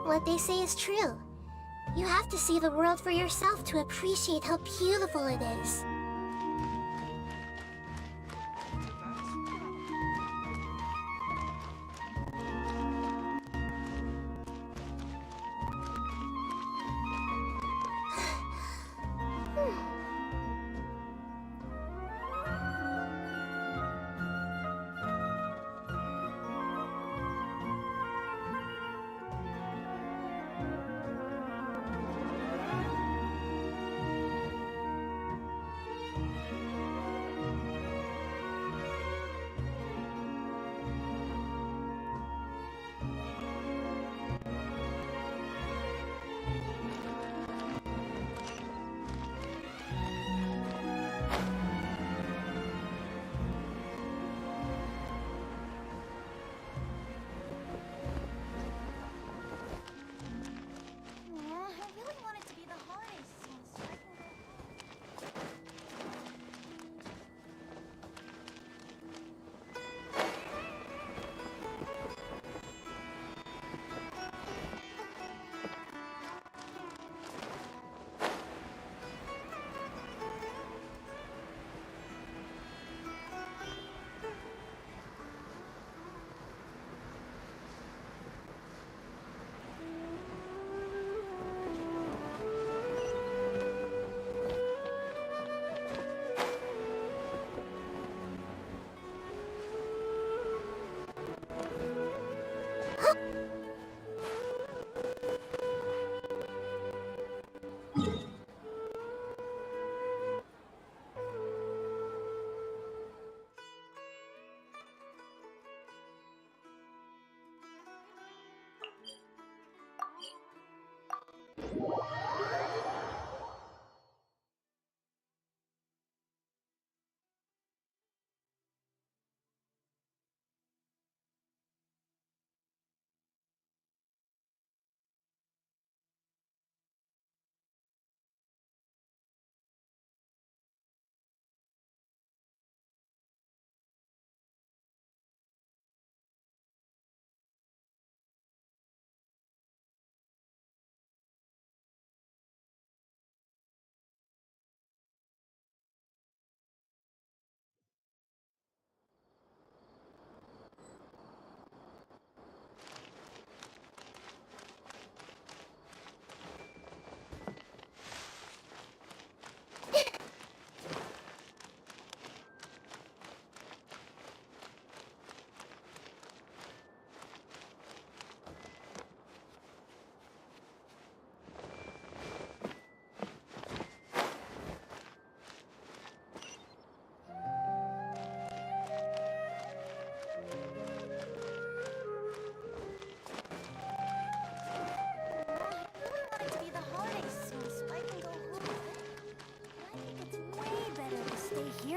What they say is true. You have to see the world for yourself to appreciate how beautiful it is.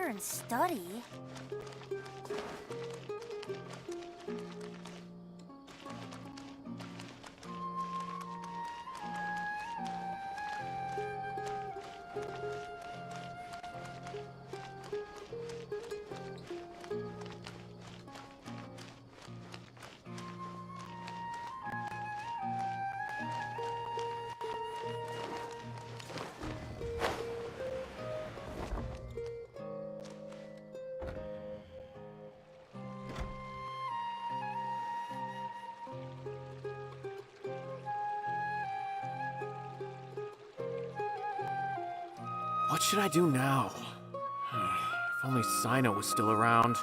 And study. What should I do now? If only Sino was still around.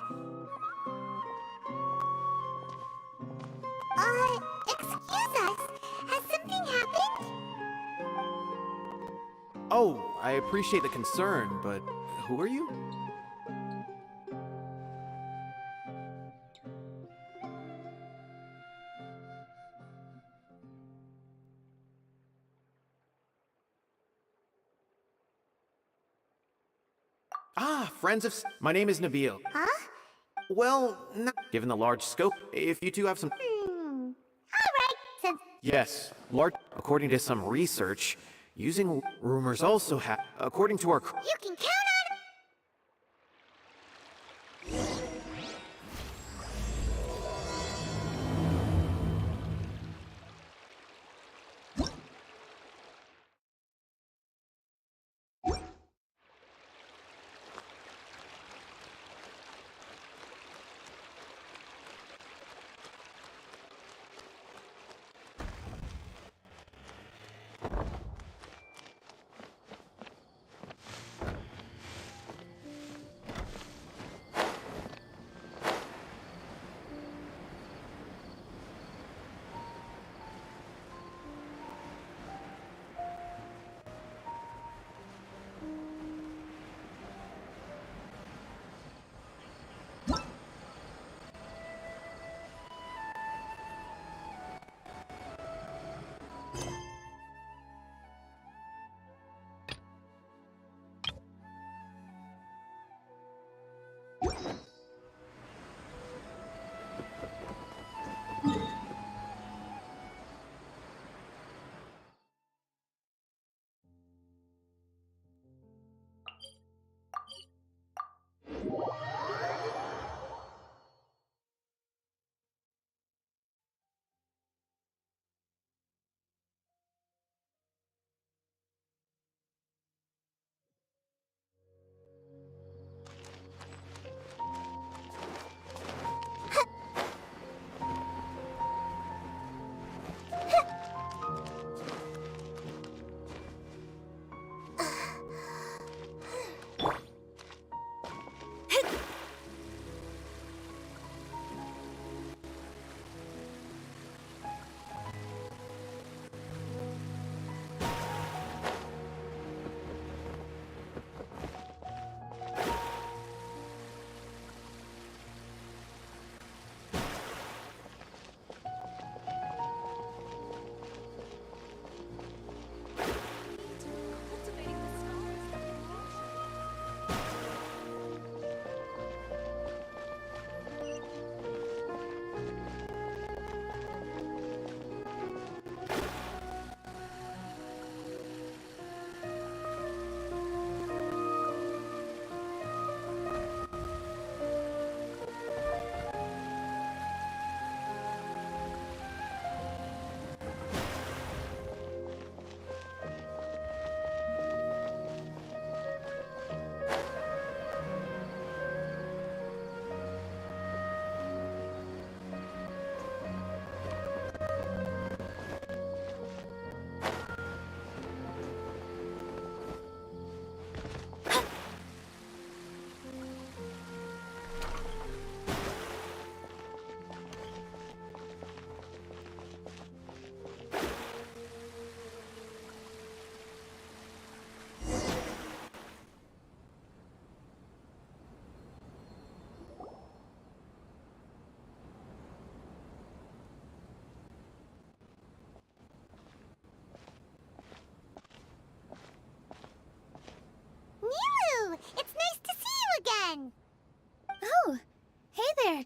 Excuse us. Has something happened? Oh, I appreciate the concern, but who are you? Ah, friends of... My name is Nabil. Huh? Well, given the large scope, if you two have some... Alright, since... Yes, large... According to some research, using rumors also have... According to our... You can count on...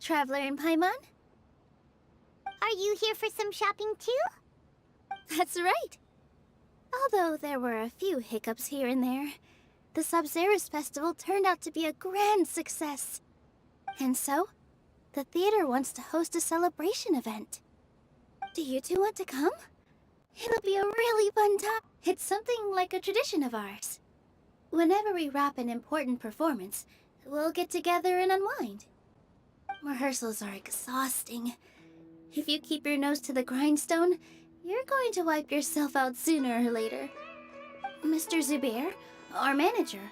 Traveler and Paimon. Are you here for some shopping too? That's right. Although there were a few hiccups here and there, the Sub-Zerus Festival turned out to be a grand success. And so, the theater wants to host a celebration event. Do you two want to come? It'll be a really fun time. It's something like a tradition of ours. Whenever we wrap an important performance, we'll get together and unwind. Rehearsals are exhausting. If you keep your nose to the grindstone, you're going to wipe yourself out sooner or later. Mr. Zubair, our manager,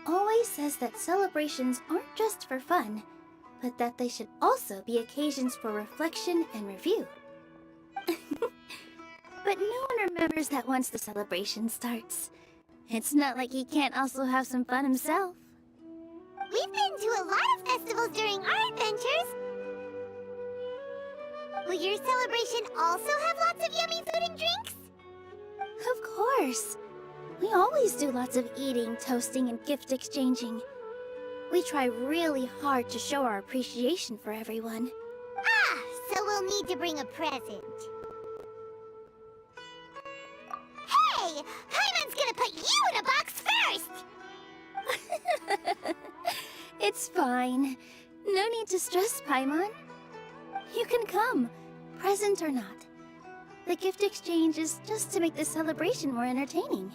always says that celebrations aren't just for fun, but that they should also be occasions for reflection and review. But no one remembers that once the celebration starts. It's not like he can't also have some fun himself. We've been to a lot of festivals during our adventures. Will your celebration also have lots of yummy food and drinks? Of course. We always do lots of eating, toasting, and gift exchanging. We try really hard to show our appreciation for everyone. Ah, so we'll need to bring a present. Hey! Hyman's gonna put you in a box first! It's fine. No need to stress, Paimon. You can come, present or not. The gift exchange is just to make the celebration more entertaining.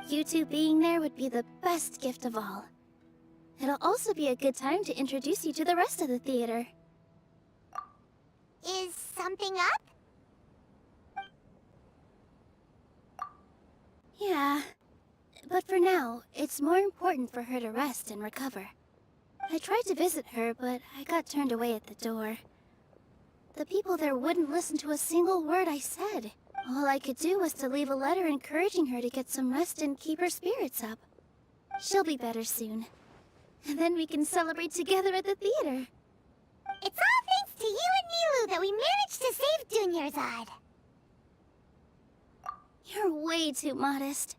You two being there would be the best gift of all. It'll also be a good time to introduce you to the rest of the theater. Is something up? Yeah, but for now, it's more important for her to rest and recover. I tried to visit her, but I got turned away at the door. The people there wouldn't listen to a single word I said. All I could do was to leave a letter encouraging her to get some rest and keep her spirits up. She'll be better soon. And then we can celebrate together at the theater. It's all thanks to you and Nilu that we managed to save Dunyarzad. You're way too modest.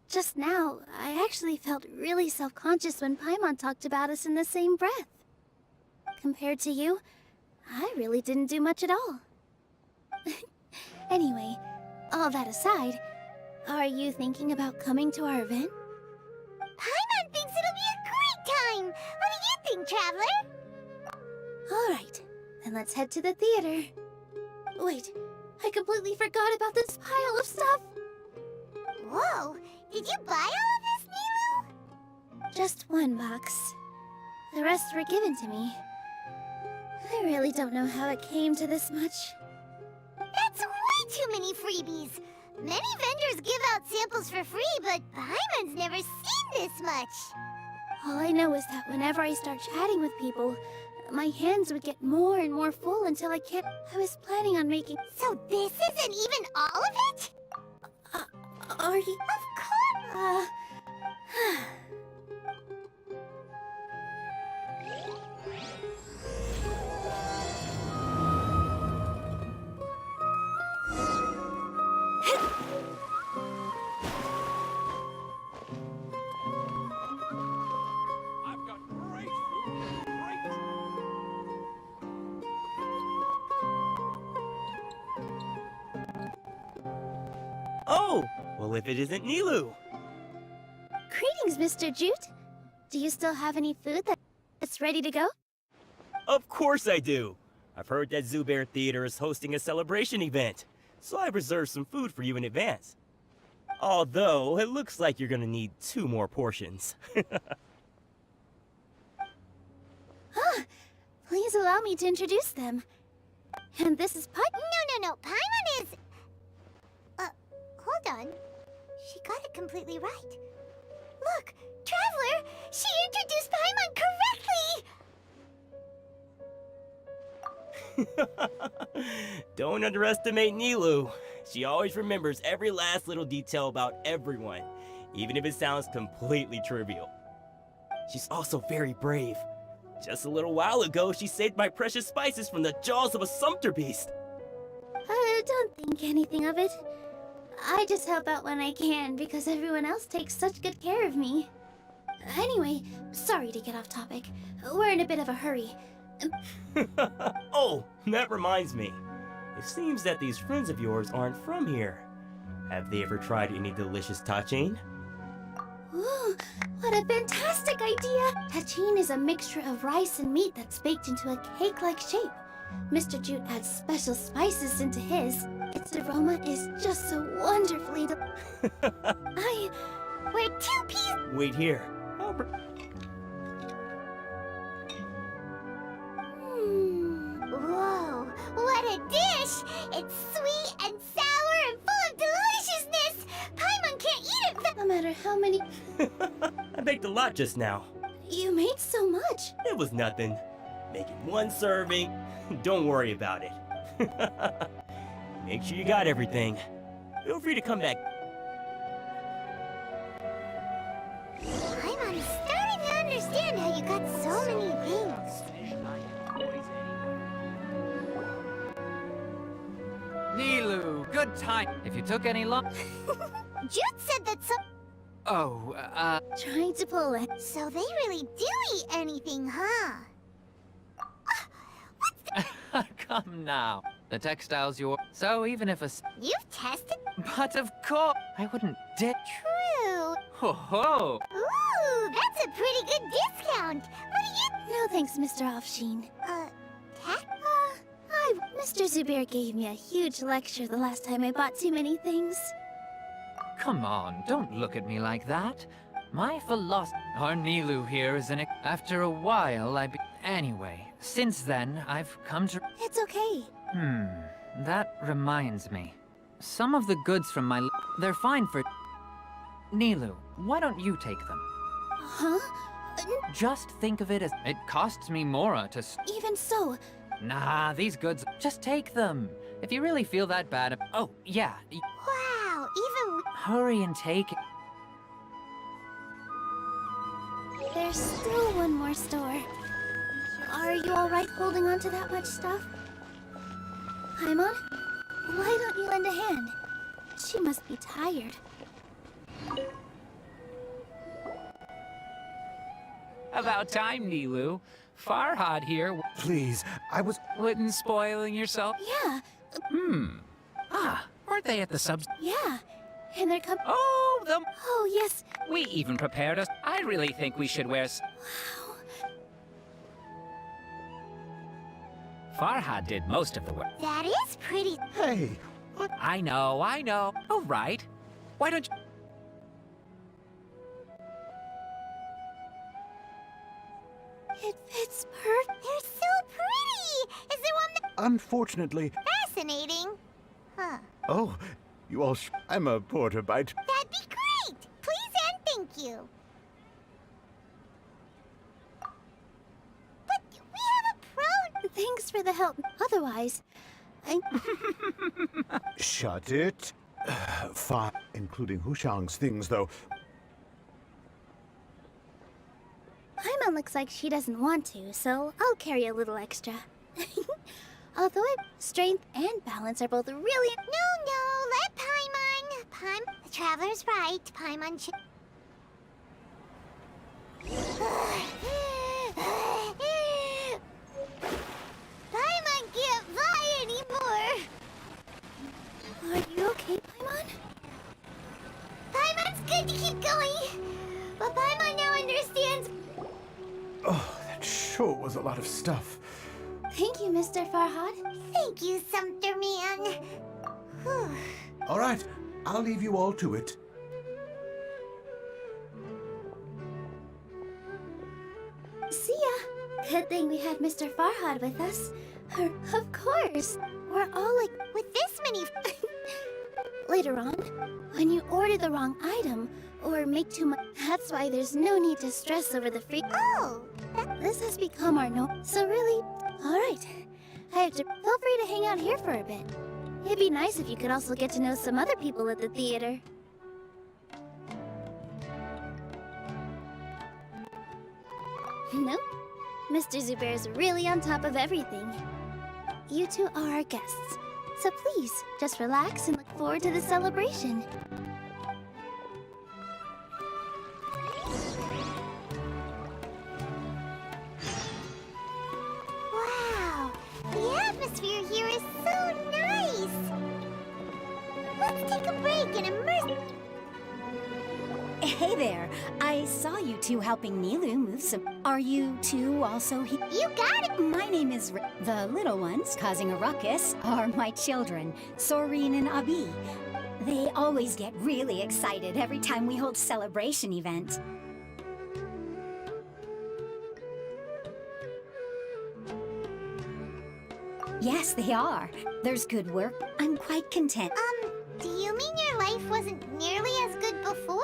Just now, I actually felt really self-conscious when Paimon talked about us in the same breath. Compared to you, I really didn't do much at all. Anyway, all that aside, are you thinking about coming to our event? Paimon thinks it'll be a great time! What do you think, Traveler? Alright, then let's head to the theater. Wait, I completely forgot about this pile of stuff! Whoa! Did you buy all of this, Nilu? Just one box. The rest were given to me. I really don't know how it came to this much. That's way too many freebies! Many vendors give out samples for free, but Paimon's never seen this much! All I know is that whenever I start chatting with people, my hands would get more and more full until I can't... I was planning on making... So this isn't even all of it? Are you... Of course! I've got great food. Great. Oh! Well, if it isn't Nilu! Greetings, Mr. Jute. Do you still have any food that's ready to go? Of course I do! I've heard that Zubair Theater is hosting a celebration event, so I've reserved some food for you in advance. Although, it looks like you're gonna need 2 more portions. Please allow me to introduce them. And this is No. Paimon is... hold on. She got it completely right. Look, Traveler! She introduced Paimon correctly! Don't underestimate Nilu. She always remembers every last little detail about everyone, even if it sounds completely trivial. She's also very brave. Just a little while ago, she saved my precious spices from the jaws of a sumpter beast. Don't think anything of it. I just help out when I can because everyone else takes such good care of me. Anyway, sorry to get off topic. We're in a bit of a hurry. Oh, that reminds me. It seems that these friends of yours aren't from here. Have they ever tried any delicious tachin? Ooh, what a fantastic idea! Tachin is a mixture of rice and meat that's baked into a cake-like shape. Mr. Jute adds special spices into his. Its aroma is just so wonderfully We're two peas. Wait here. Whoa, what a dish! It's sweet and sour and full of deliciousness! Paimon can't eat it! No matter how many... I baked a lot just now. You made so much. It was nothing. Making one serving. Don't worry about it. Make sure you got everything. Feel free to come back. Paimon is starting to understand how you got so many things. Nilu, good time. If you took any long... Jude said that some... Oh, Trying to pull it. So they really do eat anything, huh? come now. The textile's yours. So even if a... You've tested? But of course, I wouldn't dare... True. Ho ho! Ooh, that's a pretty good discount. What do you... No thanks, Mr. Offsheen. Tack? Mr. Zubair gave me a huge lecture the last time I bought too many things. Come on, don't look at me like that. My philosophy... Our Nilu here is an... After a while, Anyway, since then, I've come to... It's okay. That reminds me. Some of the goods from my... They're fine for... Nilu, why don't you take them? Huh? Just think of it as... It costs me Mora to... Even so, Nah, these goods... Just take them. If you really feel that bad... Oh, yeah. Wow, even... Hurry and take it. there's still one more store. Are you alright holding on to that much stuff? Paimon, why don't you lend a hand? She must be tired. About time, Nilu. Farhad here. Please, I was... Wouldn't spoiling yourself? Yeah, Weren't they at the subs? yeah. And they're coming. Oh, Oh, yes. we even prepared us. I really think we should wear... Wow. Farhad did most of the work. That is pretty... Hey, I know. All right. Why don't you... It fits perfect. They're so pretty! Is there one that... unfortunately... Fascinating. Huh. Oh, you all I'm a porter bite. That'd be great! Please and thank you. But we have a pro... Thanks for the help. Otherwise, Shut it. Fine, including Hushang's things, though. Paimon looks like she doesn't want to, so I'll carry a little extra. Although strength and balance are both really... No, let Paimon. The traveler's right. Paimon should... Paimon can't fly anymore. Are you okay, Paimon? Paimon's good to keep going. But Paimon now understands... Oh, that sure was a lot of stuff. Thank you, Mr. Farhad. Thank you, Sumter Man. Whew. All right, I'll leave you all to it. See ya. Good thing we had Mr. Farhad with us. Of course. We're all like... With this many... Later on, when you order the wrong item or make too much... That's why there's no need to stress over the free... Oh! This has become our norm. So really... Alright. I have to... Feel free to hang out here for a bit. It'd be nice if you could also get to know some other people at the theater. Nope. Mr. Zubair's really on top of everything. You two are our guests. So please, just relax and look forward to the celebration. atmosphere here is so nice. Let's take a break and immerse. Hey there, I saw you two helping Nilu move some... Are you two also here? You got it. My name is The little ones causing a ruckus are my children, Soreen and Abi. They always get really excited every time we hold celebration event. Yes, they are. There's good work. I'm quite content. Do you mean your life wasn't nearly as good before?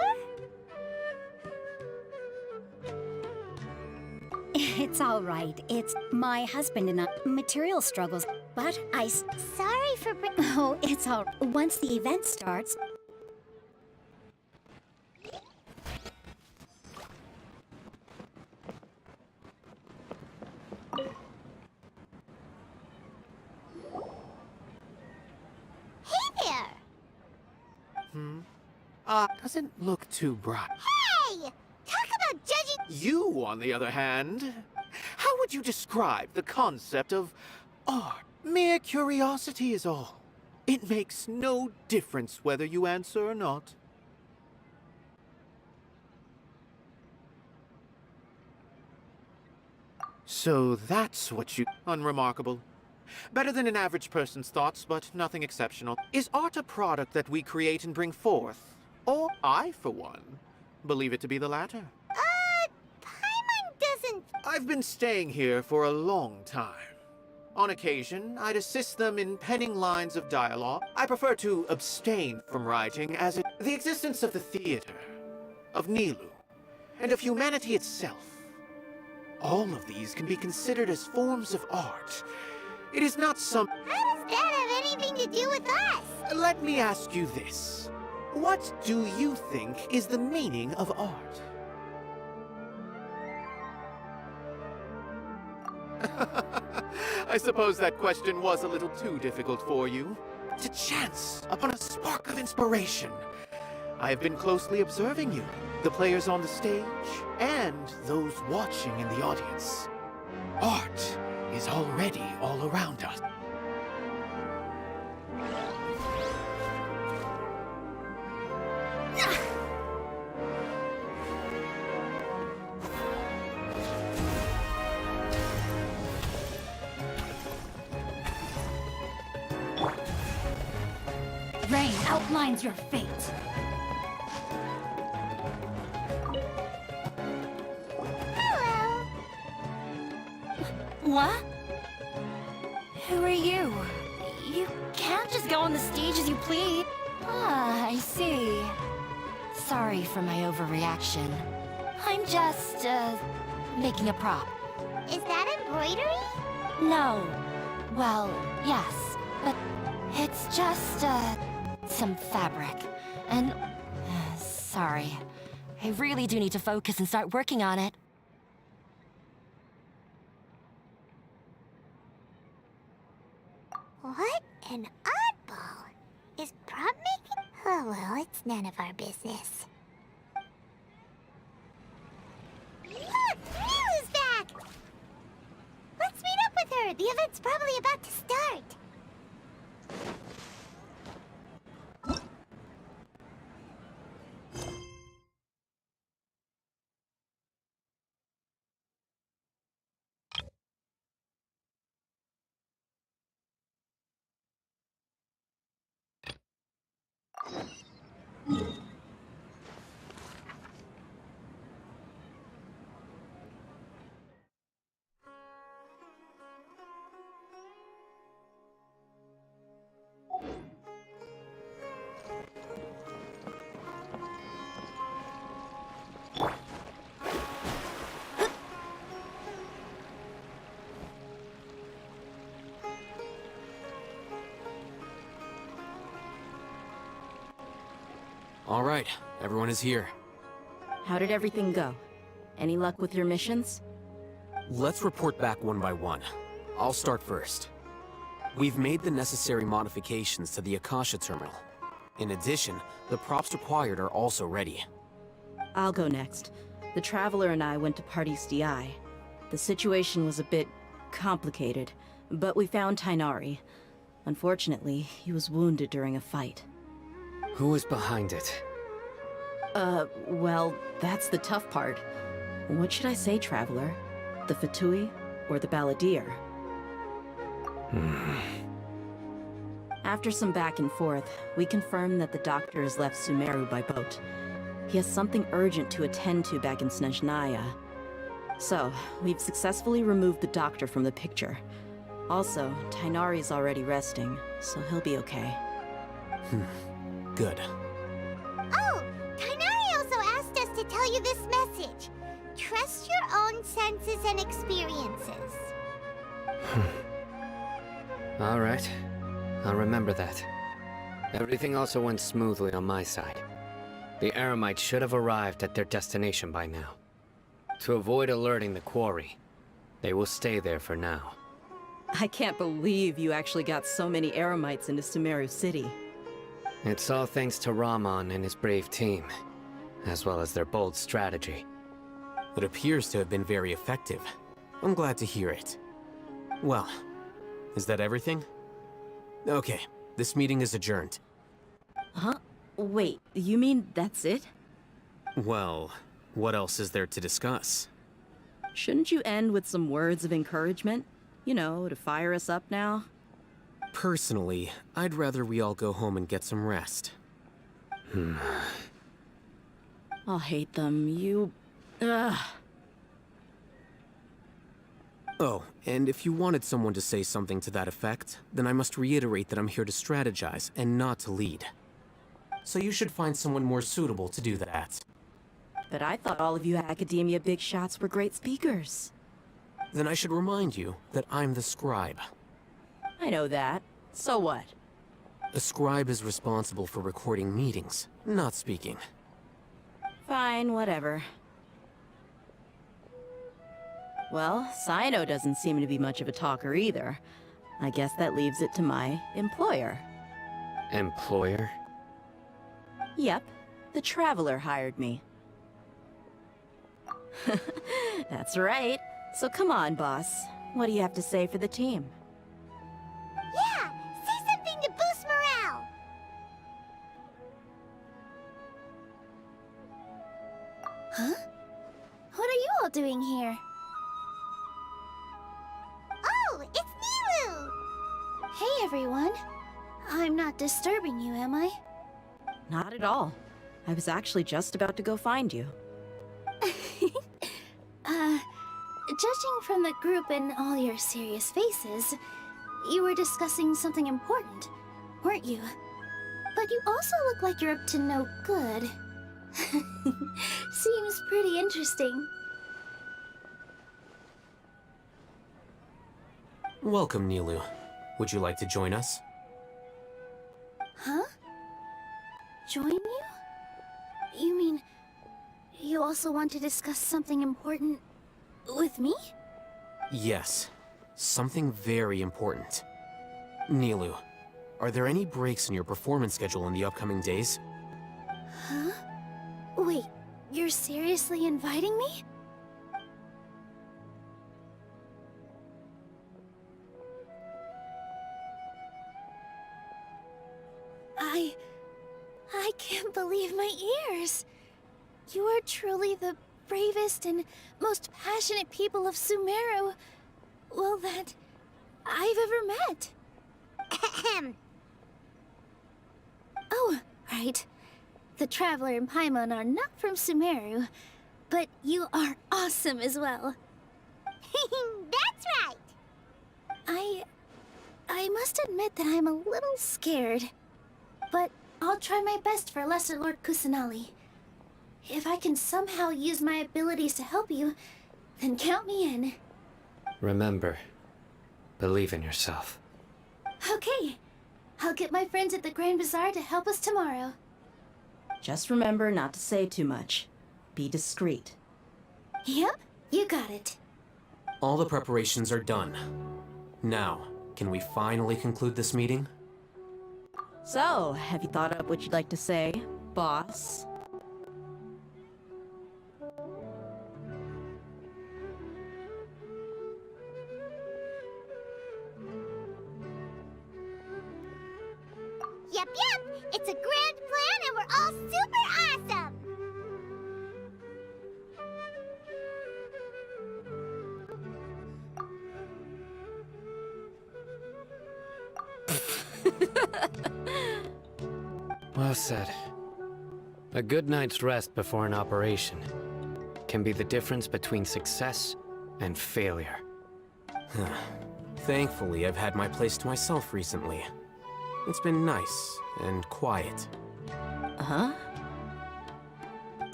It's all right. It's my husband and I material struggles, but Sorry for Oh, it's all... Once the event starts... Hey there. Doesn't look too bright. Hey! Talk about judging. You, on the other hand, how would you describe the concept of art? Mere curiosity is all. It makes no difference whether you answer or not. So that's what you... Unremarkable. Better than an average person's thoughts, but nothing exceptional. Is art a product that we create and bring forth? Or I, for one, believe it to be the latter. Paimon doesn't... I've been staying here for a long time. On occasion, I'd assist them in penning lines of dialogue. I prefer to abstain from writing, as the existence of the theater, of Nilu, and of humanity itself. All of these can be considered as forms of art. It is not some... How does that have anything to do with us? Let me ask you this. What do you think is the meaning of art? I suppose that question was a little too difficult for you. To chance upon a spark of inspiration. I have been closely observing you, the players on the stage, and those watching in the audience. Art is already all around us. Rain outlines your fate. Hello. What? Who are you? You can't just go on the stage as you please. Ah, I see. Sorry for my overreaction. I'm just, making a prop. Is that embroidery? No. Well, yes, but it's just, some fabric. And, sorry. I really do need to focus and start working on it. What an oddball. Is prop making? Oh well, it's none of our business. Look! Milu's back! Let's meet up with her. The event's probably about to start. All right, everyone is here. How did everything go? Any luck with your missions? Let's report back one by one. I'll start first. We've made the necessary modifications to the Akasha terminal. In addition, the props required are also ready. I'll go next. The Traveler and I went to Party's DI. The situation was a bit complicated, but we found Tainari. Unfortunately, he was wounded during a fight. Who was behind it? Well, that's the tough part. What should I say, Traveler? The Fatui or the Balladeer? After some back and forth, we confirmed that the doctor has left Sumeru by boat. He has something urgent to attend to back in Snezhnaya. So, we've successfully removed the doctor from the picture. Also, Tainari's already resting, so he'll be okay. Good. Oh, Kainari also asked us to tell you this message. Trust your own senses and experiences. All right. I'll remember that. Everything also went smoothly on my side. The Eremites should have arrived at their destination by now. To avoid alerting the quarry, they will stay there for now. I can't believe you actually got so many Eremites into Sumeru City. It's all thanks to Rahman and his brave team, as well as their bold strategy. It appears to have been very effective. I'm glad to hear it. Well, is that everything? Okay, this meeting is adjourned. Huh? Wait, you mean that's it? Well, what else is there to discuss? Shouldn't you end with some words of encouragement? You know, to fire us up now? Personally, I'd rather we all go home and get some rest. I'll hate them, you... Ugh. Oh, and if you wanted someone to say something to that effect, then I must reiterate that I'm here to strategize and not to lead. So you should find someone more suitable to do that. But I thought all of you academia big shots were great speakers. Then I should remind you that I'm the scribe. I know that. So what? A scribe is responsible for recording meetings, not speaking. Fine, whatever. Well, Sino doesn't seem to be much of a talker either. I guess that leaves it to my employer. Employer? Yep, the Traveler hired me. That's right. So come on, boss. What do you have to say for the team? Yeah, say something to boost morale. Huh? What are you all doing here? Oh, it's Nilu! Hey, everyone. I'm not disturbing you, am I? Not at all. I was actually just about to go find you. Judging from the group and all your serious faces, you were discussing something important, weren't you? But you also look like you're up to no good. Seems pretty interesting. Welcome, Nilu. Would you like to join us? Huh? Join you? You mean, you also want to discuss something important with me? Yes. Something very important. Nilu, are there any breaks in your performance schedule in the upcoming days? Huh? Wait, you're seriously inviting me? I can't believe my ears. You are truly the bravest and most passionate people of Sumeru, well, that I've ever met. Ahem. Oh, right. The Traveler and Paimon are not from Sumeru, but you are awesome as well. That's right. I must admit that I'm a little scared. But I'll try my best for Lesser Lord Kusanali. If I can somehow use my abilities to help you, then count me in. Remember, believe in yourself. Okay. I'll get my friends at the Grand Bazaar to help us tomorrow. Just remember not to say too much. Be discreet. Yep, you got it. All the preparations are done. Now, can we finally conclude this meeting? So, have you thought up what you'd like to say, boss? Yep, it's a grand plan and we're all super awesome! Well said. A good night's rest before an operation can be the difference between success and failure. Thankfully, I've had my place to myself recently. It's been nice and quiet. Huh?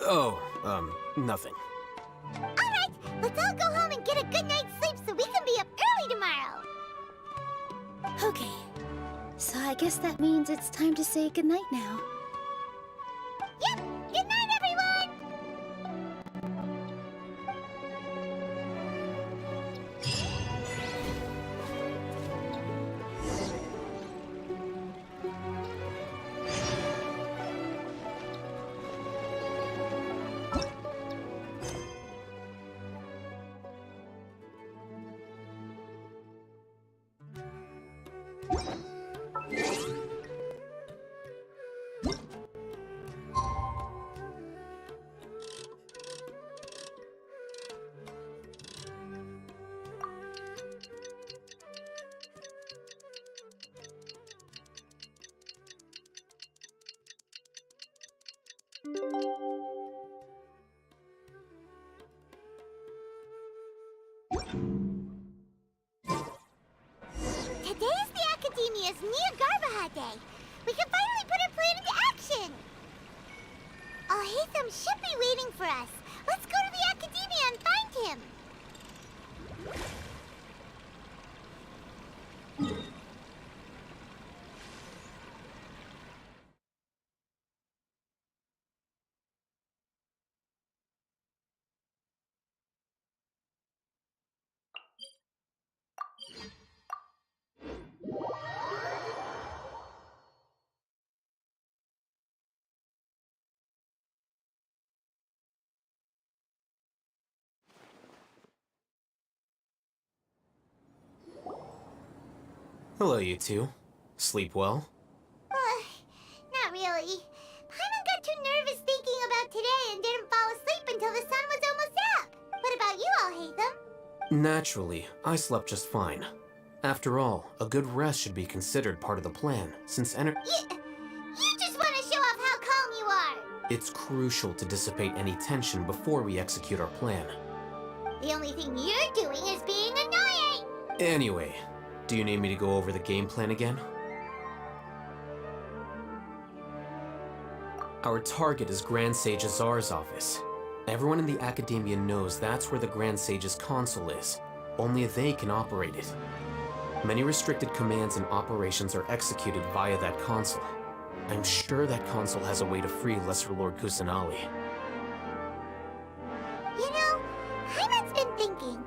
Oh, nothing. Alright, let's all go home and get a good night's sleep so we can be up early tomorrow! Okay. So I guess that means it's time to say goodnight now. Yep! Good night, everyone! Today is the Academia's Nahida Day. We can finally put our plan into action. Alhaitham should be waiting for us. Let's go to the Academia and find him. Hello, you two. Sleep well? Not really. Paimon got too nervous thinking about today and didn't fall asleep until the sun was almost up. What about you, Alhaitham? Naturally, I slept just fine. After all, a good rest should be considered part of the plan, since You just want to show off how calm you are. it's crucial to dissipate any tension before we execute our plan. The only thing you're doing is being annoying. Anyway, do you need me to go over the game plan again? Our target is Grand Sage Azar's office. Everyone in the Academia knows that's where the Grand Sage's console is. Only they can operate it. Many restricted commands and operations are executed via that console. I'm sure that console has a way to free Lesser Lord Kusanali. You know, Paimon's been thinking,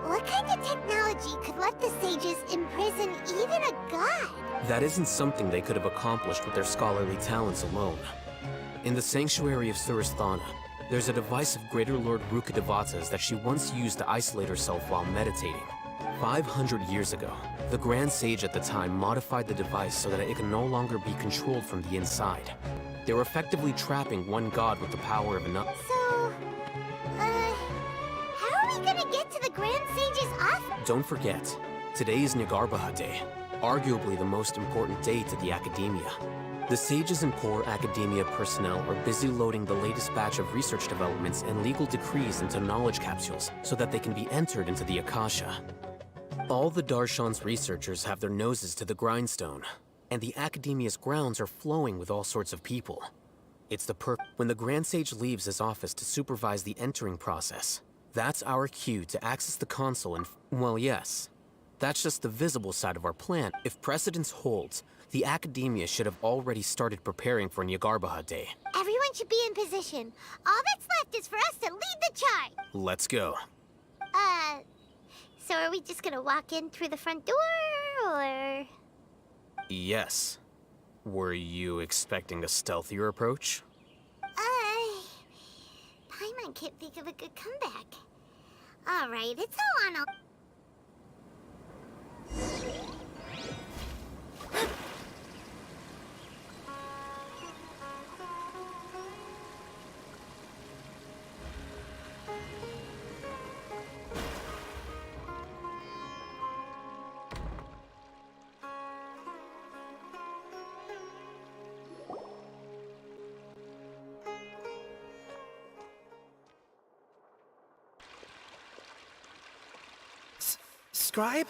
what kind of technology could let the sages imprison even a god? That isn't something they could have accomplished with their scholarly talents alone. In the Sanctuary of Surasthana, there's a device of Greater Lord Rukkhadevata's that she once used to isolate herself while meditating. 500 years ago, the Grand Sage at the time modified the device so that it can no longer be controlled from the inside. They were effectively trapping one god with the power of another. So, how are we gonna get to the Grand Sage's office? Don't forget, today is Nahida Day, arguably the most important day to the Academia. The sages and core Academia personnel are busy loading the latest batch of research developments and legal decrees into knowledge capsules so that they can be entered into the Akasha. All the Darshan's researchers have their noses to the grindstone, and the Academia's grounds are flowing with all sorts of people. It's when the Grand Sage leaves his office to supervise the entering process, that's our cue to access the console and, well, yes, that's just the visible side of our plan. If precedence holds, the Academia should have already started preparing for Nahida Day. Everyone should be in position. All that's left is for us to lead the charge. Let's go. So are we just gonna walk in through the front door, or...? Yes. Were you expecting a stealthier approach? Paimon can't think of a good comeback. Alright, it's all on Scribe?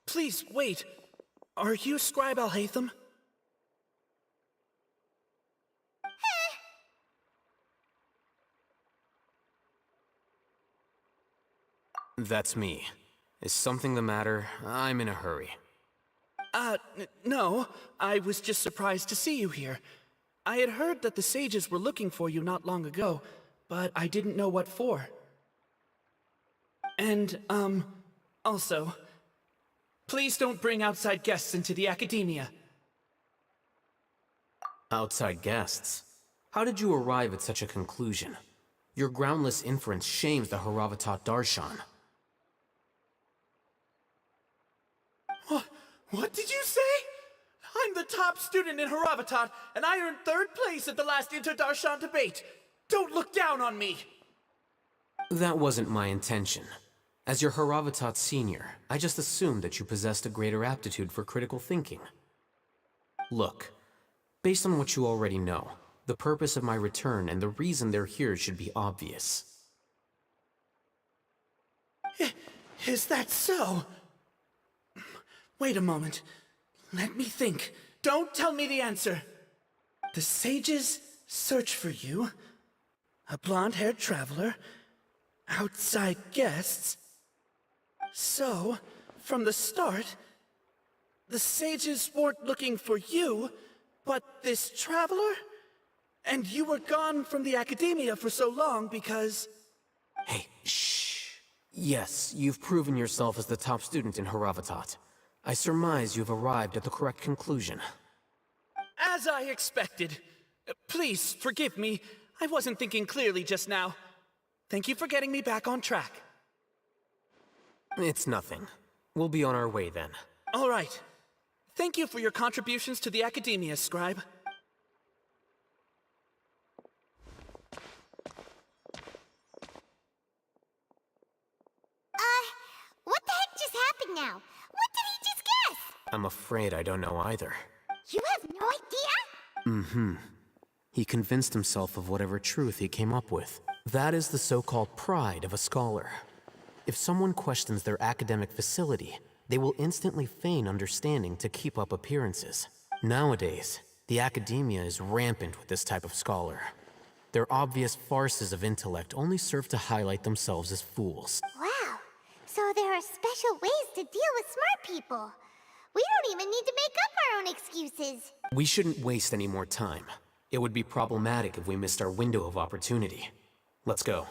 Please, wait. Are you Scribe Alhaitham? That's me. Is something the matter? I'm in a hurry. No. I was just surprised to see you here. I had heard that the sages were looking for you not long ago, but I didn't know what for. And, also, please don't bring outside guests into the academia. Outside guests? How did you arrive at such a conclusion? Your groundless inference shames the Haravatat Darshan. What did you say? I'm the top student in Haravatat, and I earned 3rd place at the last Inter-Darshan debate. Don't look down on me! That wasn't my intention. As your Haravatat senior, I just assumed that you possessed a greater aptitude for critical thinking. Look, based on what you already know, the purpose of my return and the reason they're here should be obvious. Is that so? Wait a moment. Let me think. Don't tell me the answer. The sages search for you. A blonde-haired traveler. Outside guests. So, from the start, the sages weren't looking for you, but this traveler? And you were gone from the academia for so long because... Hey, shh. Yes, you've proven yourself as the top student in Haravatat. I surmise you've arrived at the correct conclusion. As I expected. Please, forgive me. I wasn't thinking clearly just now. Thank you for getting me back on track. It's nothing. We'll be on our way then. All right. Thank you for your contributions to the academia, Scribe. What the heck just happened now? What did he just guess? I'm afraid I don't know either. You have no idea? Mm-hmm. He convinced himself of whatever truth he came up with. That is the so-called pride of a scholar. If someone questions their academic facility, they will instantly feign understanding to keep up appearances. Nowadays, the academia is rampant with this type of scholar. Their obvious farces of intellect only serve to highlight themselves as fools. Wow. So there are special ways to deal with smart people. We don't even need to make up our own excuses. We shouldn't waste any more time. It would be problematic if we missed our window of opportunity. Let's go.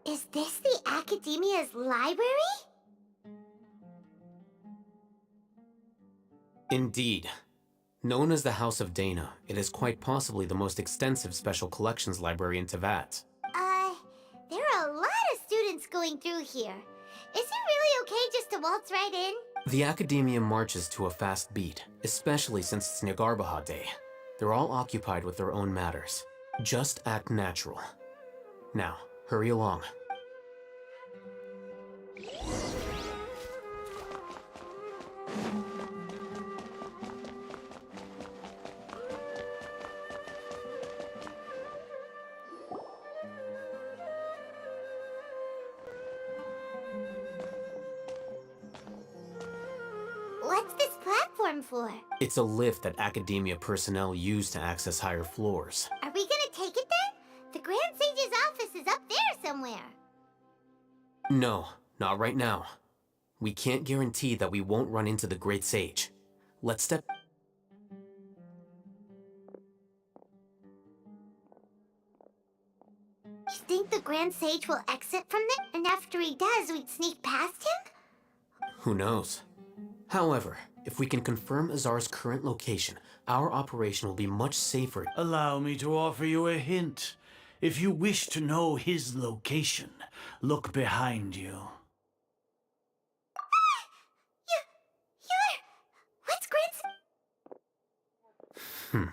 Is this the Academia's library? Indeed. Known as the House of Dana, it is quite possibly the most extensive special collections library in Teyvat. going through here. Is it really okay just to waltz right in? The Academia marches to a fast beat, especially since it's Nagarbaha Day. They're all occupied with their own matters. Just act natural. Now, hurry along. What's this platform for? It's a lift that Academia personnel use to access higher floors. Are we gonna take it then? The Grand Sage's office is up there somewhere. No, not right now. We can't guarantee that we won't run into the Great Sage. Let's step... You think the Grand Sage will exit from there? And after he does, we'd sneak past him? Who knows? However, if we can confirm Azar's current location, our operation will be much safer. Allow me to offer you a hint. If you wish to know his location, look behind you. What's Grand Sage?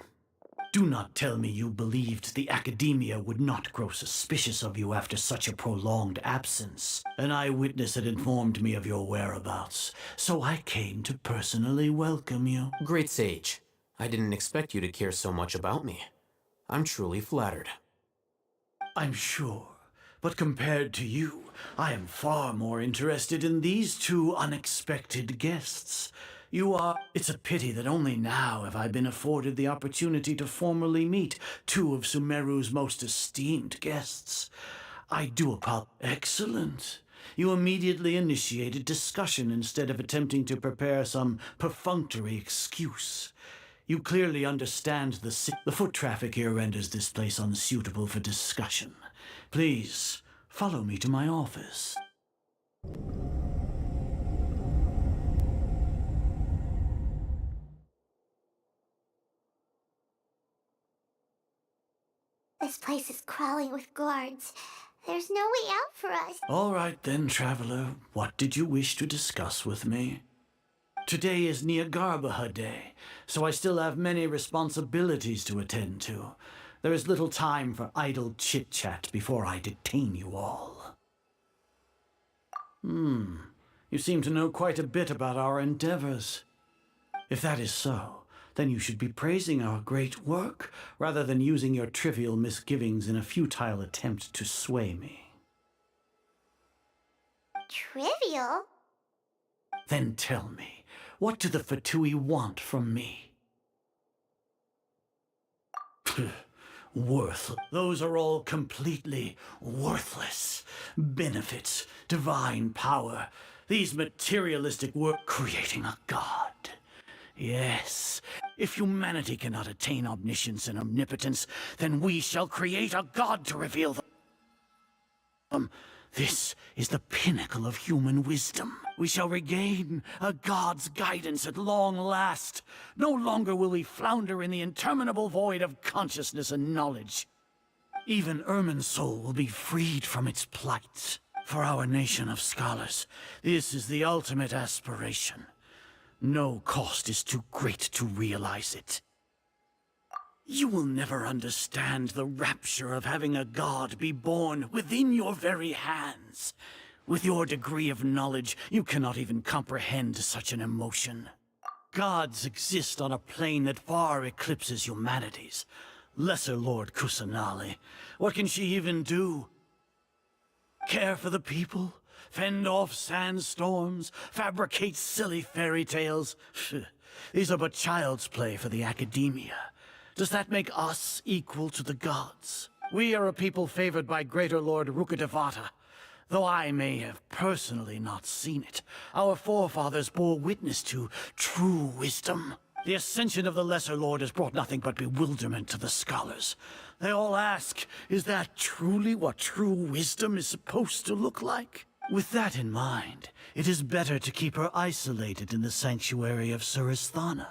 Do not tell me you believed the Academia would not grow suspicious of you after such a prolonged absence. An eyewitness had informed me of your whereabouts, so I came to personally welcome you. Great Sage, I didn't expect you to care so much about me. I'm truly flattered. I'm sure, but compared to you, I am far more interested in these two unexpected guests. You are... It's a pity that only now have I been afforded the opportunity to formally meet two of Sumeru's most esteemed guests. I do apologize. Excellent. You immediately initiated discussion instead of attempting to prepare some perfunctory excuse. You clearly understand the foot traffic here renders this place unsuitable for discussion. Please, follow me to my office. This place is crawling with guards. There's no way out for us. All right then, traveler. What did you wish to discuss with me? Today is Nagarbaha Day, so I still have many responsibilities to attend to. There is little time for idle chit-chat before I detain you all. You seem to know quite a bit about our endeavors. If that is so, then you should be praising our great work, rather than using your trivial misgivings in a futile attempt to sway me. Trivial? Then tell me, what do the Fatui want from me? Worthless. Those are all completely worthless. Benefits, divine power, these materialistic work creating a god. Yes, if humanity cannot attain omniscience and omnipotence, then we shall create a god to reveal them. This is the pinnacle of human wisdom. We shall regain a god's guidance at long last. No longer will we flounder in the interminable void of consciousness and knowledge. Even Irminsul will be freed from its plight. For our nation of scholars, this is the ultimate aspiration. No cost is too great to realize it. You will never understand the rapture of having a god be born within your very hands. With your degree of knowledge, you cannot even comprehend such an emotion. Gods exist on a plane that far eclipses humanity's. Lesser Lord Kusanali, what can she even do? Care for the people? Fend off sandstorms? Fabricate silly fairy tales? These are but child's play for the Academia. Does that make us equal to the gods? We are a people favored by Greater Lord Rukadevata. Though I may have personally not seen it, our forefathers bore witness to true wisdom. The ascension of the Lesser Lord has brought nothing but bewilderment to the scholars. They all ask, is that truly what true wisdom is supposed to look like? With that in mind, it is better to keep her isolated in the sanctuary of Surasthana,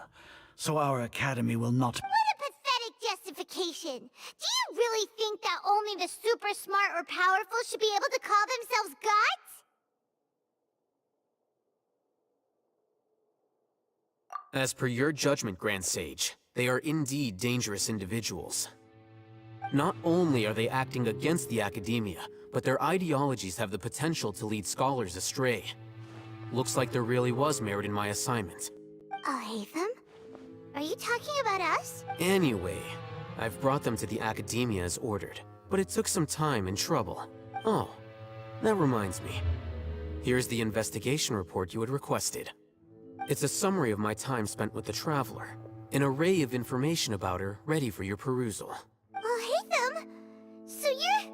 so our academy will not— What a pathetic justification! Do you really think that only the super smart or powerful should be able to call themselves gods? As per your judgment, Grand Sage, they are indeed dangerous individuals. Not only are they acting against the academia, but their ideologies have the potential to lead scholars astray. Looks like there really was merit in my assignment. Alhaitham? Are you talking about us? Anyway, I've brought them to the academia as ordered, but it took some time and trouble. Oh, that reminds me. Here's the investigation report you had requested. It's a summary of my time spent with the Traveler. An array of information about her ready for your perusal. Alhaitham? So you're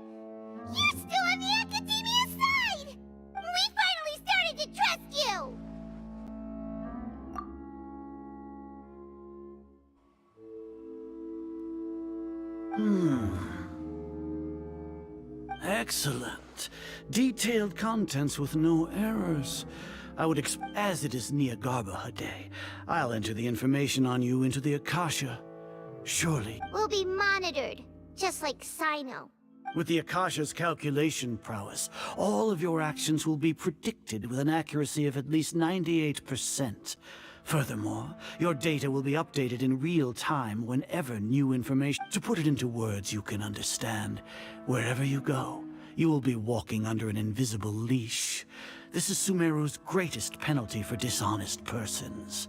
still on the academia side! We finally started to trust you! Excellent. Detailed contents with no errors. I would as it is Niagarba Day, I'll enter the information on you into the Akasha. Surely. We'll be monitored, just like Sino. With the Akasha's calculation prowess, all of your actions will be predicted with an accuracy of at least 98%. Furthermore, your data will be updated in real time whenever new information... To put it into words you can understand, wherever you go, you will be walking under an invisible leash. This is Sumeru's greatest penalty for dishonest persons.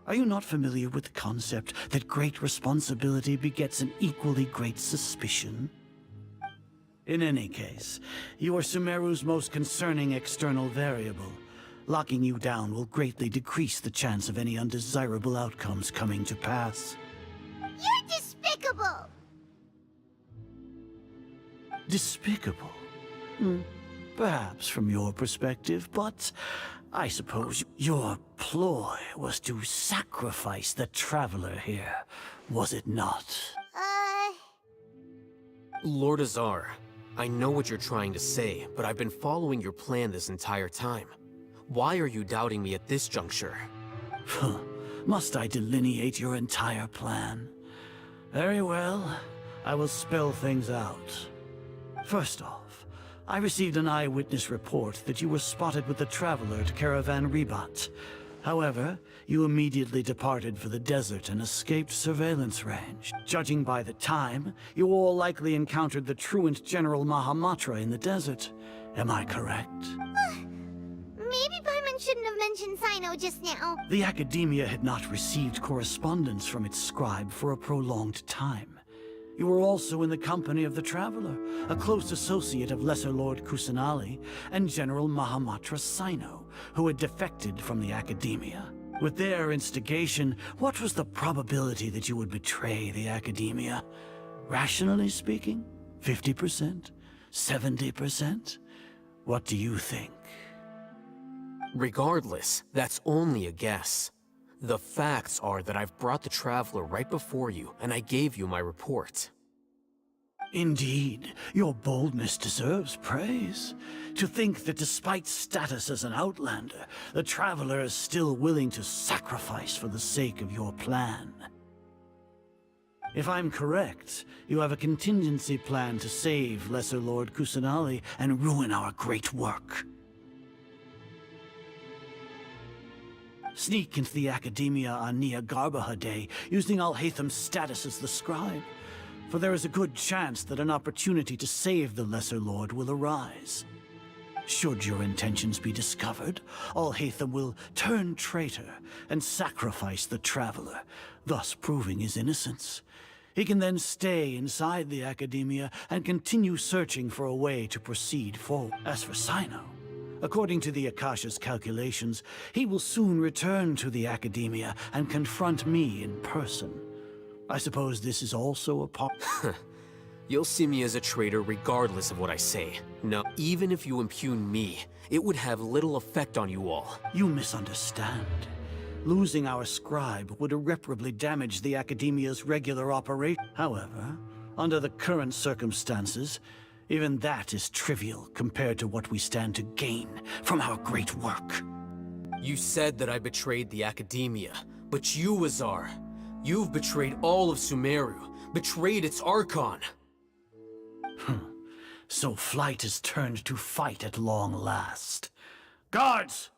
Are you not familiar with the concept that great responsibility begets an equally great suspicion? In any case, you are Sumeru's most concerning external variable. Locking you down will greatly decrease the chance of any undesirable outcomes coming to pass. You're despicable! Despicable? Perhaps from your perspective, but I suppose your ploy was to sacrifice the Traveler here, was it not? Lord Azar, I know what you're trying to say, but I've been following your plan this entire time. Why are you doubting me at this juncture? Must I delineate your entire plan? Very well, I will spell things out. First off, I received an eyewitness report that you were spotted with the Traveler at Caravan Ribat. However, you immediately departed for the desert and escaped surveillance range. Judging by the time, you all likely encountered the truant General Mahamatra in the desert. Am I correct? Maybe Paimon shouldn't have mentioned Sino just now. The Academia had not received correspondence from its scribe for a prolonged time. You were also in the company of the Traveler, a close associate of Lesser Lord Kusanali and General Mahamatra Sino, who had defected from the Academia. With their instigation, what was the probability that you would betray the Academia? Rationally speaking, 50%? 70%? What do you think? Regardless, that's only a guess. The facts are that I've brought the Traveler right before you, and I gave you my report. Indeed, your boldness deserves praise. To think that despite status as an outlander, the Traveler is still willing to sacrifice for the sake of your plan. If I'm correct, you have a contingency plan to save Lesser Lord Kusanali and ruin our great work. Sneak into the Academia on Niagarba Day, using Alhaitham's status as the scribe. For there is a good chance that an opportunity to save the Lesser Lord will arise. Should your intentions be discovered, Alhaitham will turn traitor and sacrifice the Traveler, thus proving his innocence. He can then stay inside the Academia and continue searching for a way to proceed forward. As for Sino, according to the Akasha's calculations, he will soon return to the Academia and confront me in person. I suppose this is also a part... You'll see me as a traitor regardless of what I say. No, even if you impugn me, it would have little effect on you all. You misunderstand. Losing our scribe would irreparably damage the Academia's regular operation. However, under the current circumstances, even that is trivial compared to what we stand to gain from our great work. You said that I betrayed the Academia, but you, Azar, you've betrayed all of Sumeru, betrayed its Archon. So flight has turned to fight at long last. Guards!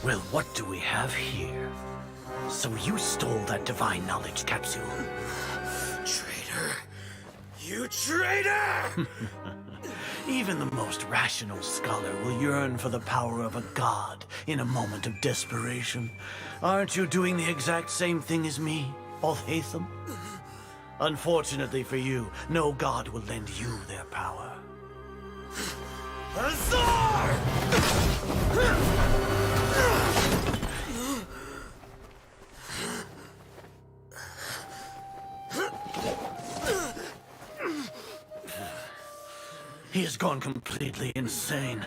Well, what do we have here? So you stole that divine knowledge capsule? Traitor! You traitor! Even the most rational scholar will yearn for the power of a god in a moment of desperation. Aren't you doing the exact same thing as me, Alhaitham? Unfortunately for you, no god will lend you their power. Azar! He has gone completely insane.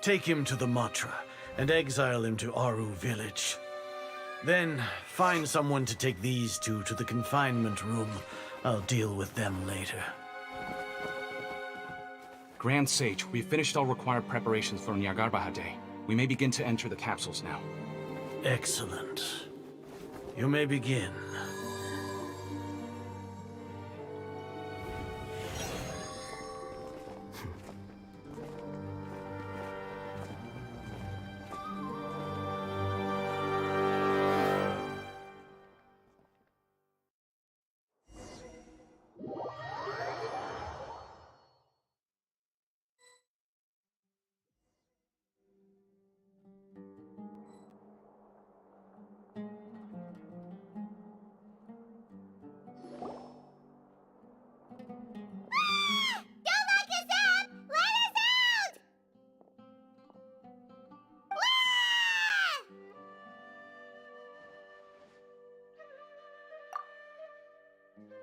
Take him to the Matra and exile him to Aru village. Then find someone to take these two to the confinement room. I'll deal with them later. Grand Sage, we've finished all required preparations for Nyargarbha Day. We may begin to enter the capsules now. Excellent. You may begin. Don't lock us up! Let us out!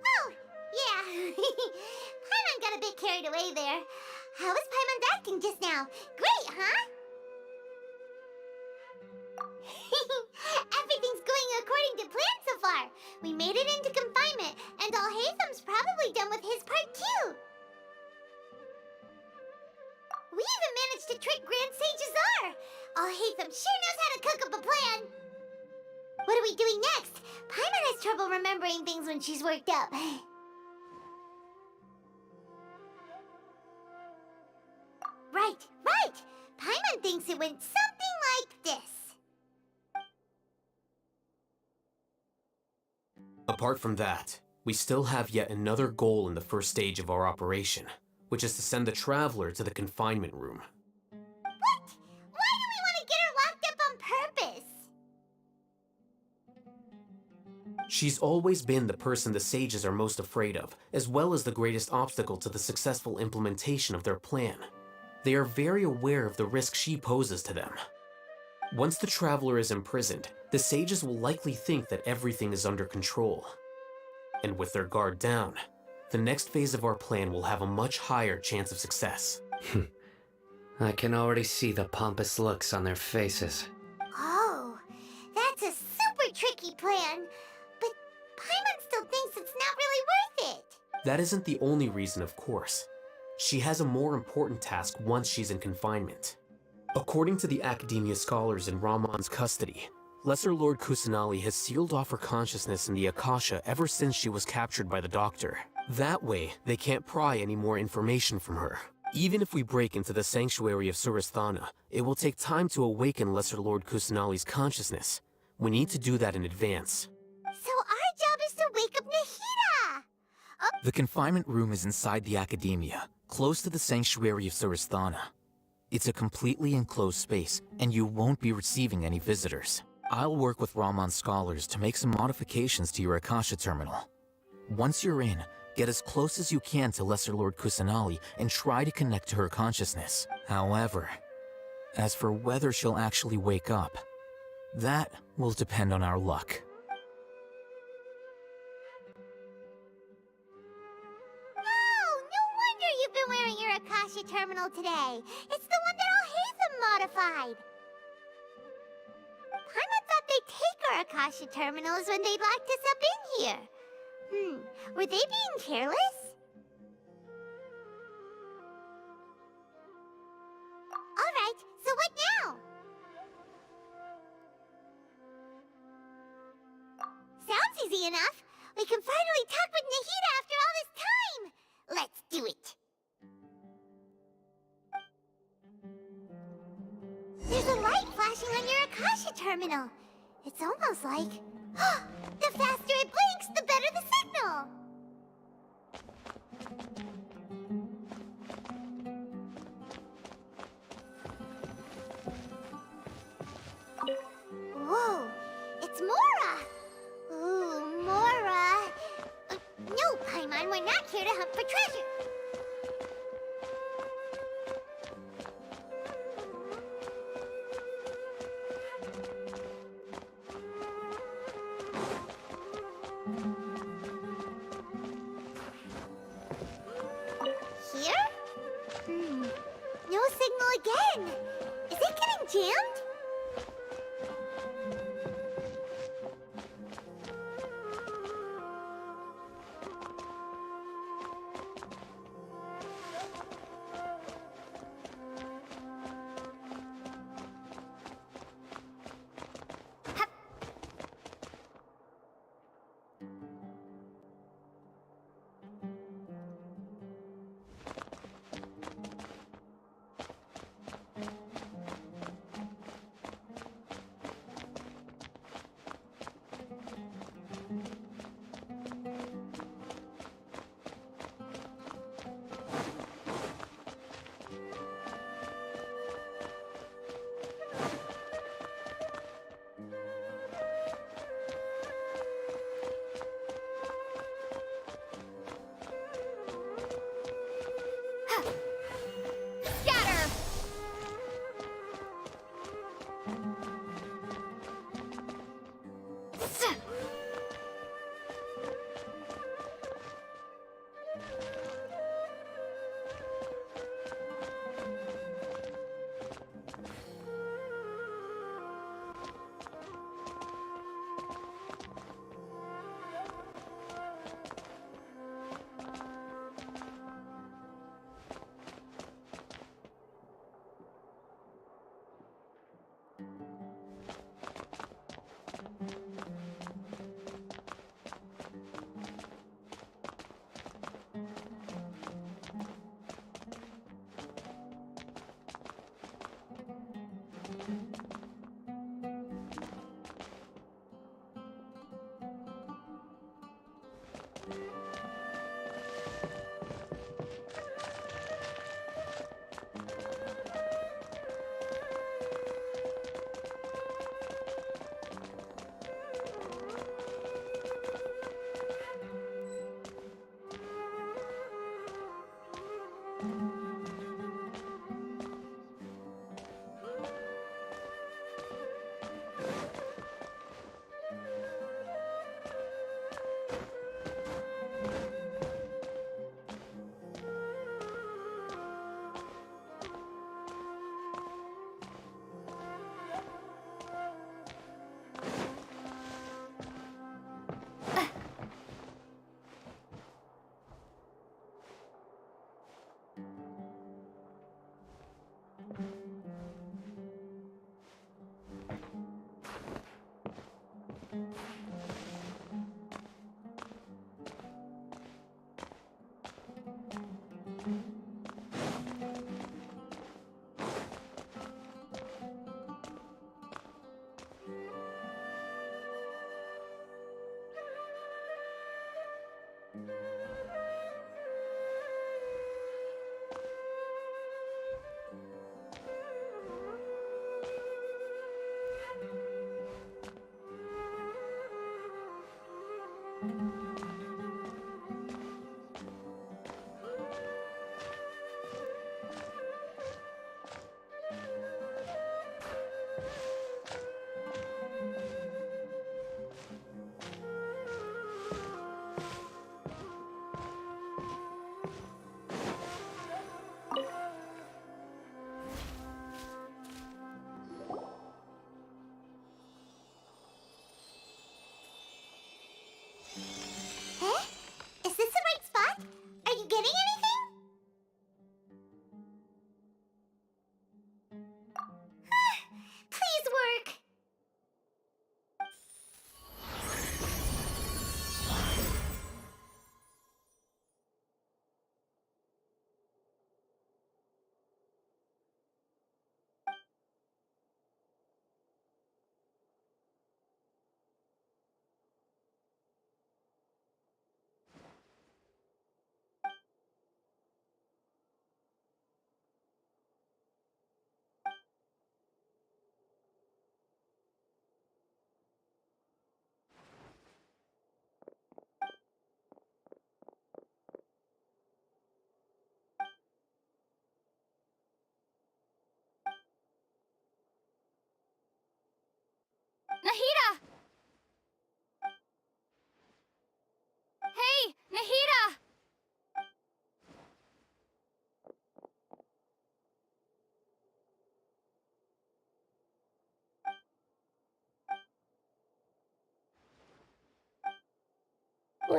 Oh, yeah. Paimon got a bit carried away there. How was Paimon's acting just now? Great, huh? Everything's going according to plan so far. We made it into confinement, and Alhaitham's probably done with his part too. We even managed to trick Grand Sage Azar. Alhaitham sure knows how to cook up a plan. What are we doing next? Paimon has trouble remembering things when she's worked up. Right. Paimon thinks it went something like this. Apart from that, we still have yet another goal in the first stage of our operation, which is to send the Traveler to the confinement room. What? Why do we want to get her locked up on purpose? She's always been the person the sages are most afraid of, as well as the greatest obstacle to the successful implementation of their plan. They are very aware of the risk she poses to them. Once the Traveler is imprisoned, the sages will likely think that everything is under control. And with their guard down, the next phase of our plan will have a much higher chance of success. I can already see the pompous looks on their faces. Oh, that's a super tricky plan. But Paimon still thinks it's not really worth it. That isn't the only reason, of course. She has a more important task once she's in confinement. According to the Academia scholars in Ramon's custody, Lesser Lord Kusanali has sealed off her consciousness in the Akasha ever since she was captured by the Doctor. That way, they can't pry any more information from her. Even if we break into the sanctuary of Surasthana, it will take time to awaken Lesser Lord Kusanali's consciousness. We need to do that in advance. So our job is to wake up Nahida! The confinement room is inside the Academia, close to the sanctuary of Surasthana. It's a completely enclosed space, and you won't be receiving any visitors. I'll work with Ramon's scholars to make some modifications to your Akasha terminal. Once you're in, get as close as you can to Lesser Lord Kusanali and try to connect to her consciousness. However, as for whether she'll actually wake up, that will depend on our luck. Oh, no wonder you've been wearing your Akasha Akasha Terminal today. It's the one that Alhaitham modified. Paimon thought they'd take our Akasha Terminals when they locked us up in here. Were they being careless? Alright, so what now? Sounds easy enough. We can finally talk with Nahida after all this time. Let's do it. There's a light flashing on your Akasha terminal. It's almost like... the faster it blinks, the better the signal! Whoa! It's Mora! Ooh, Mora! No, Paimon, we're not here to hunt for treasure! Here? No signal again! Is it getting jammed?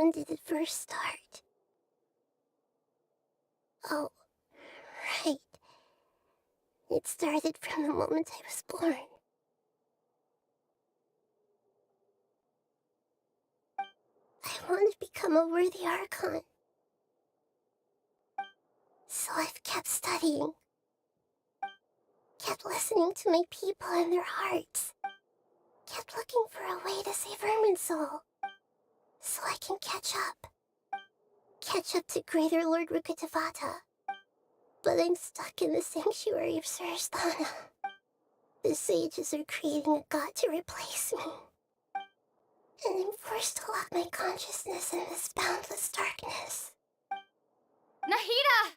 When did it first start? Oh, right. It started from the moment I was born. I want to become a worthy Archon. So I've kept studying. Kept listening to my people and their hearts. Kept looking for a way to save Irminsul. So I can catch up. Catch up to Greater Lord Rukkhadevata. But I'm stuck in the sanctuary of Surasthana. The sages are creating a god to replace me. And I'm forced to lock my consciousness in this boundless darkness. Nahida!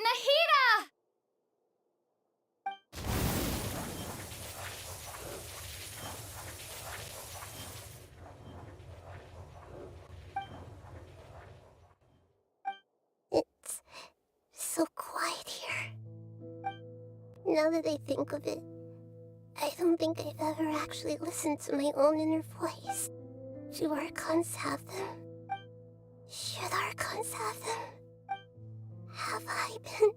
Nahida! It's so quiet here. Now that I think of it, I don't think I've ever actually listened to my own inner voice. Do Archons have them? Should Archons have them? Have I been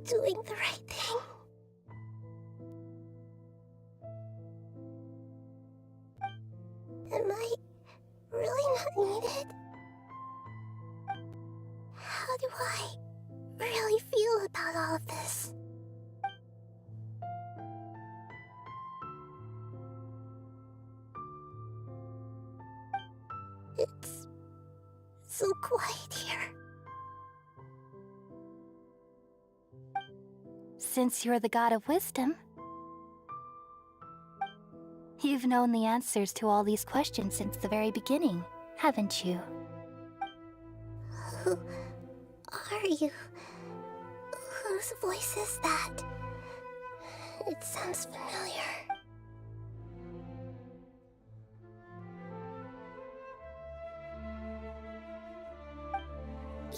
doing the right thing? Am I really not needed? How do I really feel about all of this? It's so quiet here. Since you're the god of wisdom, you've known the answers to all these questions since the very beginning, haven't you? Who are you? Whose voice is that? It sounds familiar.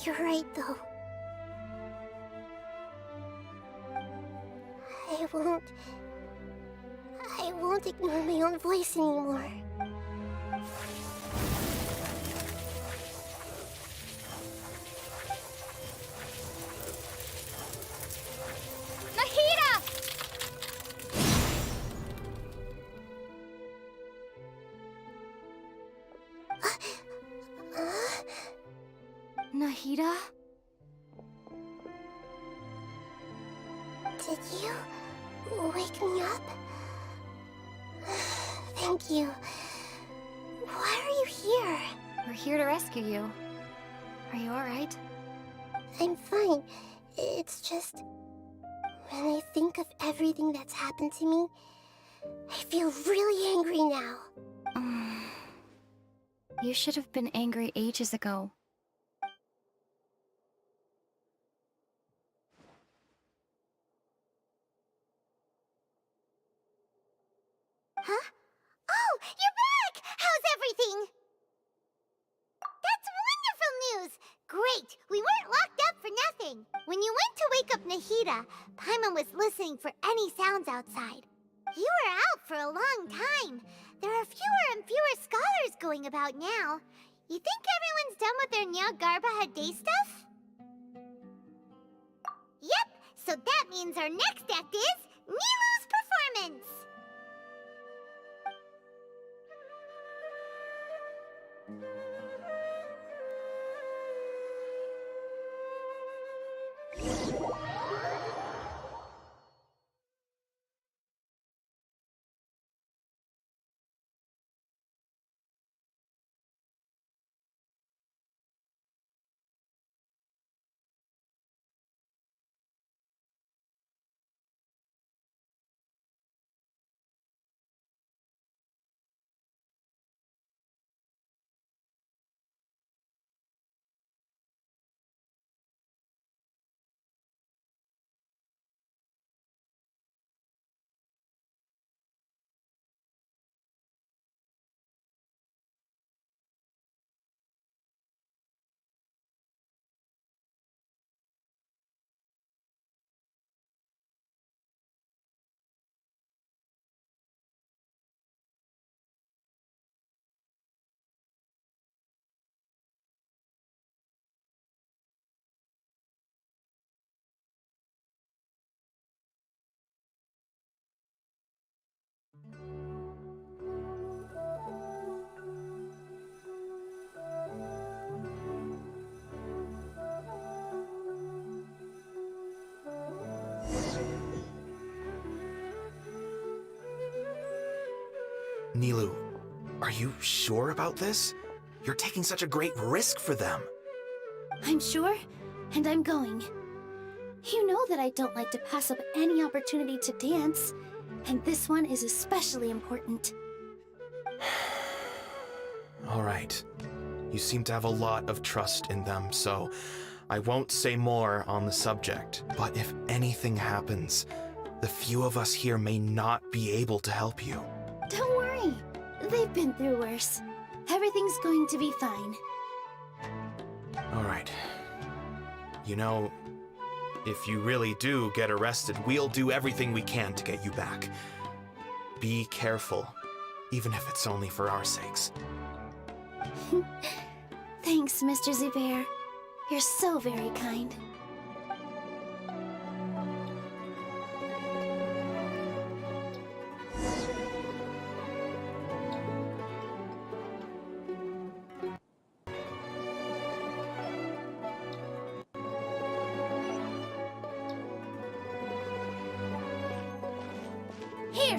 You're right, though. I won't ignore my own voice anymore. Nahida! Nahida? Did you wake me up? Thank you. Why are you here? We're here to rescue you. Are you alright? I'm fine. It's just... when I think of everything that's happened to me, I feel really angry now. You should have been angry ages ago. Huh? Oh, you're back! How's everything? That's wonderful news! Great! We weren't locked up for nothing. When you went to wake up Nahida, Paimon was listening for any sounds outside. You were out for a long time. There are fewer and fewer scholars going about now. You think everyone's done with their Nyagarbaha Day stuff? Yep, so that means our next act is Nilu's performance! Nilou, are you sure about this? You're taking such a great risk for them. I'm sure, and I'm going. You know that I don't like to pass up any opportunity to dance, and this one is especially important. All right. You seem to have a lot of trust in them, so I won't say more on the subject. But if anything happens, the few of us here may not be able to help you. Don't worry. They've been through worse. Everything's going to be fine. All right. You know, if you really do get arrested, we'll do everything we can to get you back. Be careful, even if it's only for our sakes. Thanks, Mr. Zubair. You're so very kind. Here!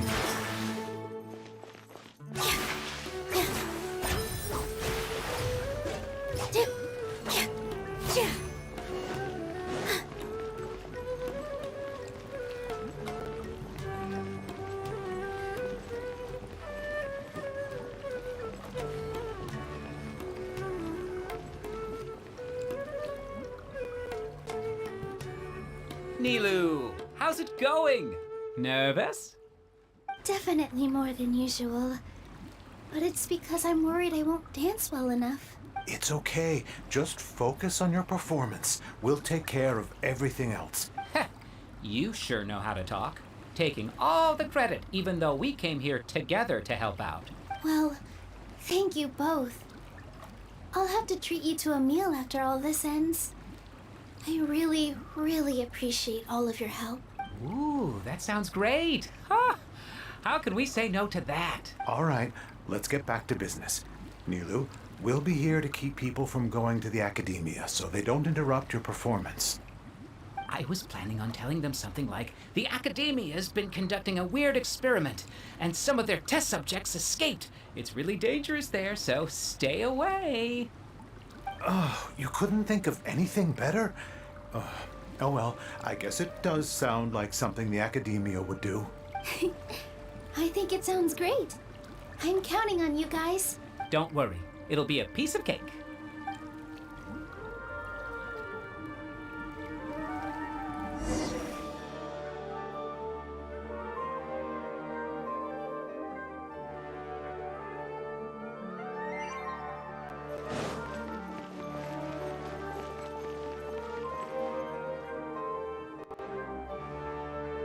Nilou, how's it going? Nervous? Definitely more than usual. But it's because I'm worried I won't dance well enough. It's okay. Just focus on your performance. We'll take care of everything else. You sure know how to talk. Taking all the credit, even though we came here together to help out. Well, thank you both. I'll have to treat you to a meal after all this ends. I really, really appreciate all of your help. Ooh, that sounds great. Huh. How could we say no to that? All right, let's get back to business. Nilou, we'll be here to keep people from going to the academia so they don't interrupt your performance. I was planning on telling them something like, the Academia's been conducting a weird experiment, and some of their test subjects escaped. It's really dangerous there, so stay away. Oh, you couldn't think of anything better? Oh well, I guess it does sound like something the Academia would do. I think it sounds great. I'm counting on you guys. Don't worry, it'll be a piece of cake.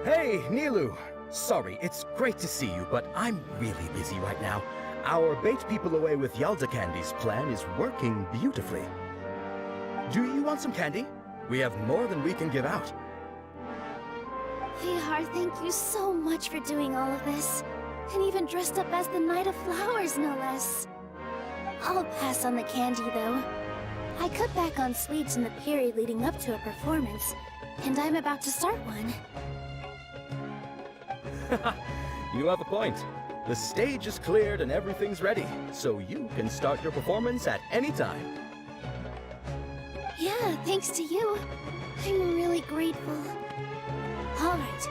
Hey, Nilou! Sorry, it's great to see you, but I'm really busy right now. Our bait people away with Yalda Candy's plan is working beautifully. Do you want some candy? We have more than we can give out. Vihar, thank you so much for doing all of this. And even dressed up as the Knight of Flowers, no less. I'll pass on the candy, though. I cut back on sweets in the period leading up to a performance, and I'm about to start one. You have a point. The stage is cleared and everything's ready, so you can start your performance at any time. Yeah, thanks to you. I'm really grateful. All right,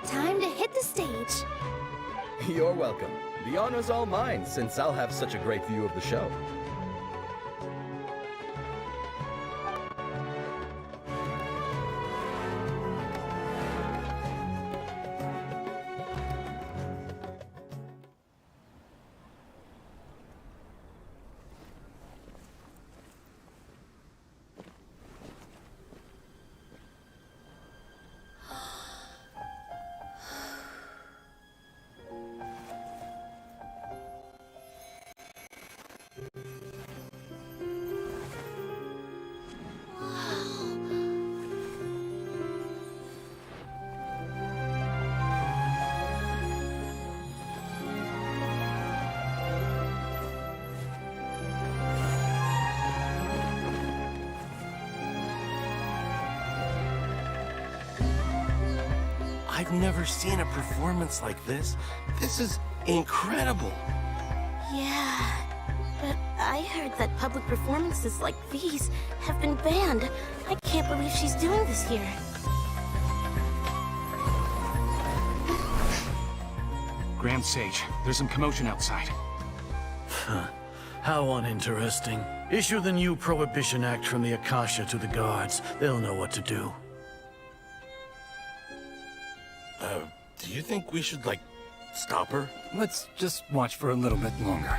time to hit the stage. You're welcome. The honor's all mine, since I'll have such a great view of the show. I've never seen a performance like this. This is incredible. Yeah, but I heard that public performances like these have been banned. I can't believe she's doing this here. Grand Sage, there's some commotion outside. How uninteresting. Issue the new Prohibition Act from the Akasha to the guards. They'll know what to do. Do you think we should, stop her? Let's just watch for a little bit longer.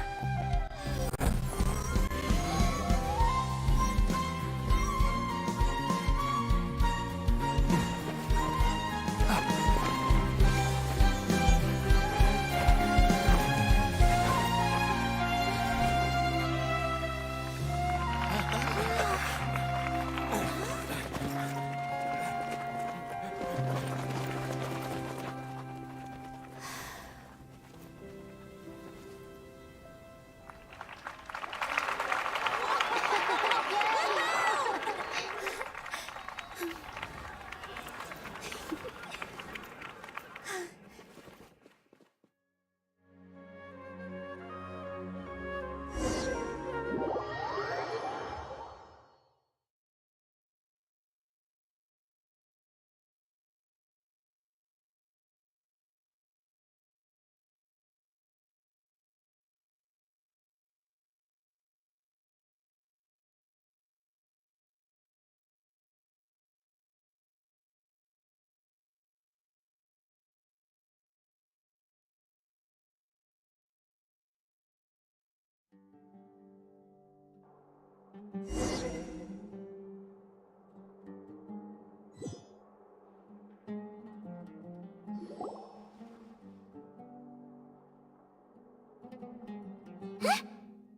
Huh?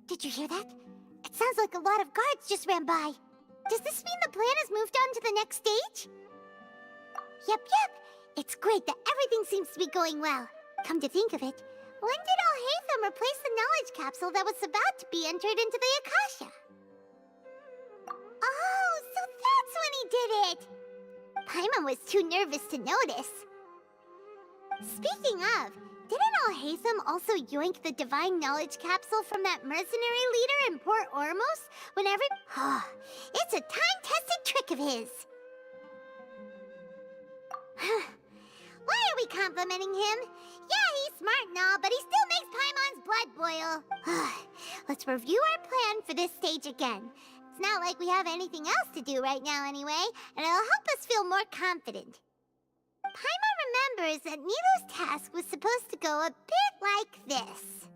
Did you hear that? It sounds like a lot of guards just ran by. Does this mean the plan has moved on to the next stage? Yep. It's great that everything seems to be going well. Come to think of it, when did Alhaitham replace the knowledge capsule that was about to be entered into the Akasha? Oh, so that's when he did it! Paimon was too nervous to notice. Speaking of, didn't Alhaitham also yoink the divine knowledge capsule from that mercenary leader in Port Ormos when every... Oh, it's a time-tested trick of his. Why are we complimenting him? Yeah, he's smart and all, but he still makes Paimon's blood boil. Let's review our plan for this stage again. It's not like we have anything else to do right now anyway, and it'll help us feel more confident. Paimon remembers that Nilou's task was supposed to go a bit like this.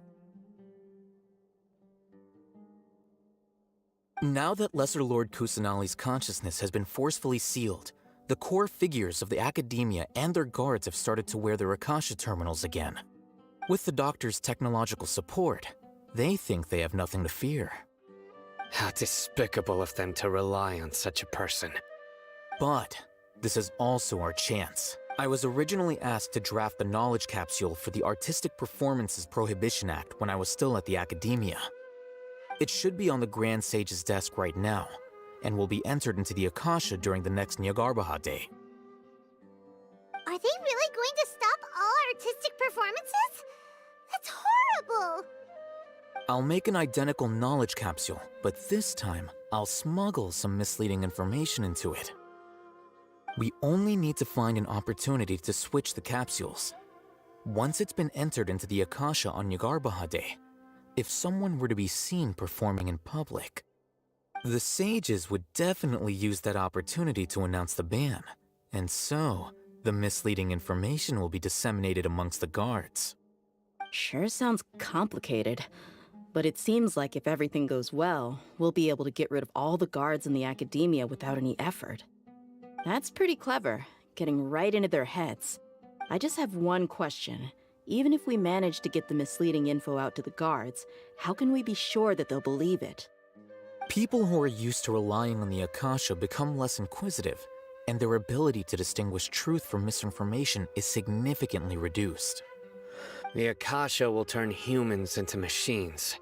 Now that Lesser Lord Kusanali's consciousness has been forcefully sealed, the core figures of the Academia and their guards have started to wear their Akasha terminals again. With the Doctor's technological support, they think they have nothing to fear. How despicable of them to rely on such a person. But this is also our chance. I was originally asked to draft the knowledge capsule for the Artistic Performances Prohibition Act when I was still at the Academia. It should be on the Grand Sage's desk right now, and will be entered into the Akasha during the next Nyargarbaha Day. Are they really going to stop all artistic performances? That's horrible! I'll make an identical knowledge capsule, but this time, I'll smuggle some misleading information into it. We only need to find an opportunity to switch the capsules. Once it's been entered into the Akasha on Nyargarbaha Day, if someone were to be seen performing in public, the sages would definitely use that opportunity to announce the ban, and so the misleading information will be disseminated amongst the guards. Sure sounds complicated, but it seems like if everything goes well, we'll be able to get rid of all the guards in the Academia without any effort. That's pretty clever, getting right into their heads. I just have one question. Even if we manage to get the misleading info out to the guards, how can we be sure that they'll believe it? People who are used to relying on the Akasha become less inquisitive, and their ability to distinguish truth from misinformation is significantly reduced. The Akasha will turn humans into machines.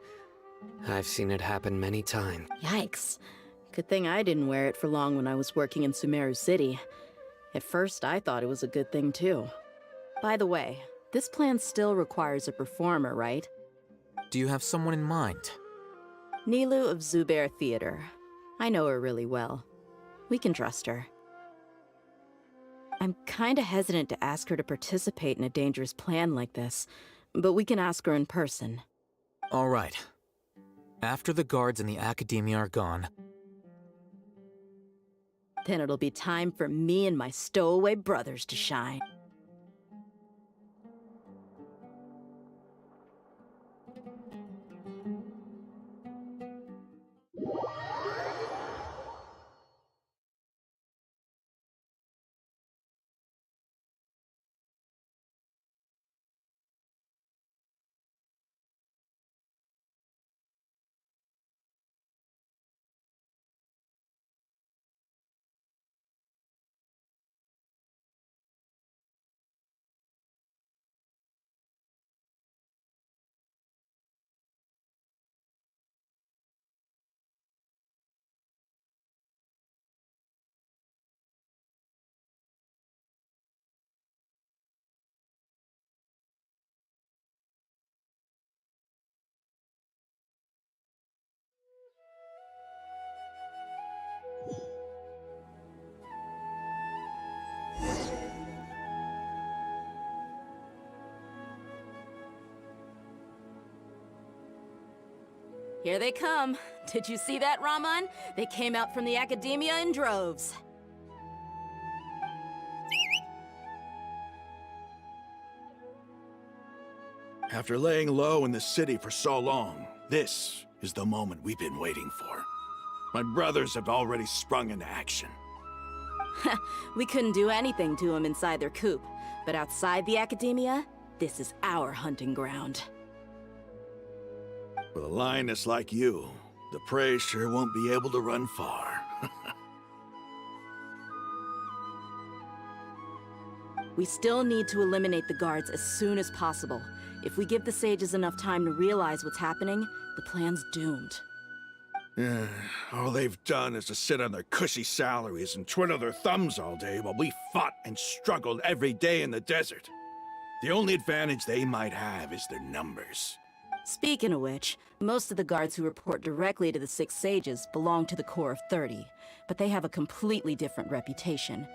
I've seen it happen many times. Yikes. Good thing I didn't wear it for long when I was working in Sumeru City. At first, I thought it was a good thing too. By the way, this plan still requires a performer, right? Do you have someone in mind? Nilu of Zubair Theater. I know her really well. We can trust her. I'm kinda hesitant to ask her to participate in a dangerous plan like this, but we can ask her in person. All right. After the guards and the Academia are gone, then it'll be time for me and my stowaway brothers to shine. Here they come. Did you see that, Raman? They came out from the Academia in droves. After laying low in the city for so long, this is the moment we've been waiting for. My brothers have already sprung into action. We couldn't do anything to them inside their coop, but outside the Academia, this is our hunting ground. With a lioness like you, the prey sure won't be able to run far. We still need to eliminate the guards as soon as possible. If we give the sages enough time to realize what's happening, the plan's doomed. All they've done is to sit on their cushy salaries and twiddle their thumbs all day while we fought and struggled every day in the desert. The only advantage they might have is their numbers. Speaking of which, most of the guards who report directly to the Six Sages belong to the Corps of 30, but they have a completely different reputation.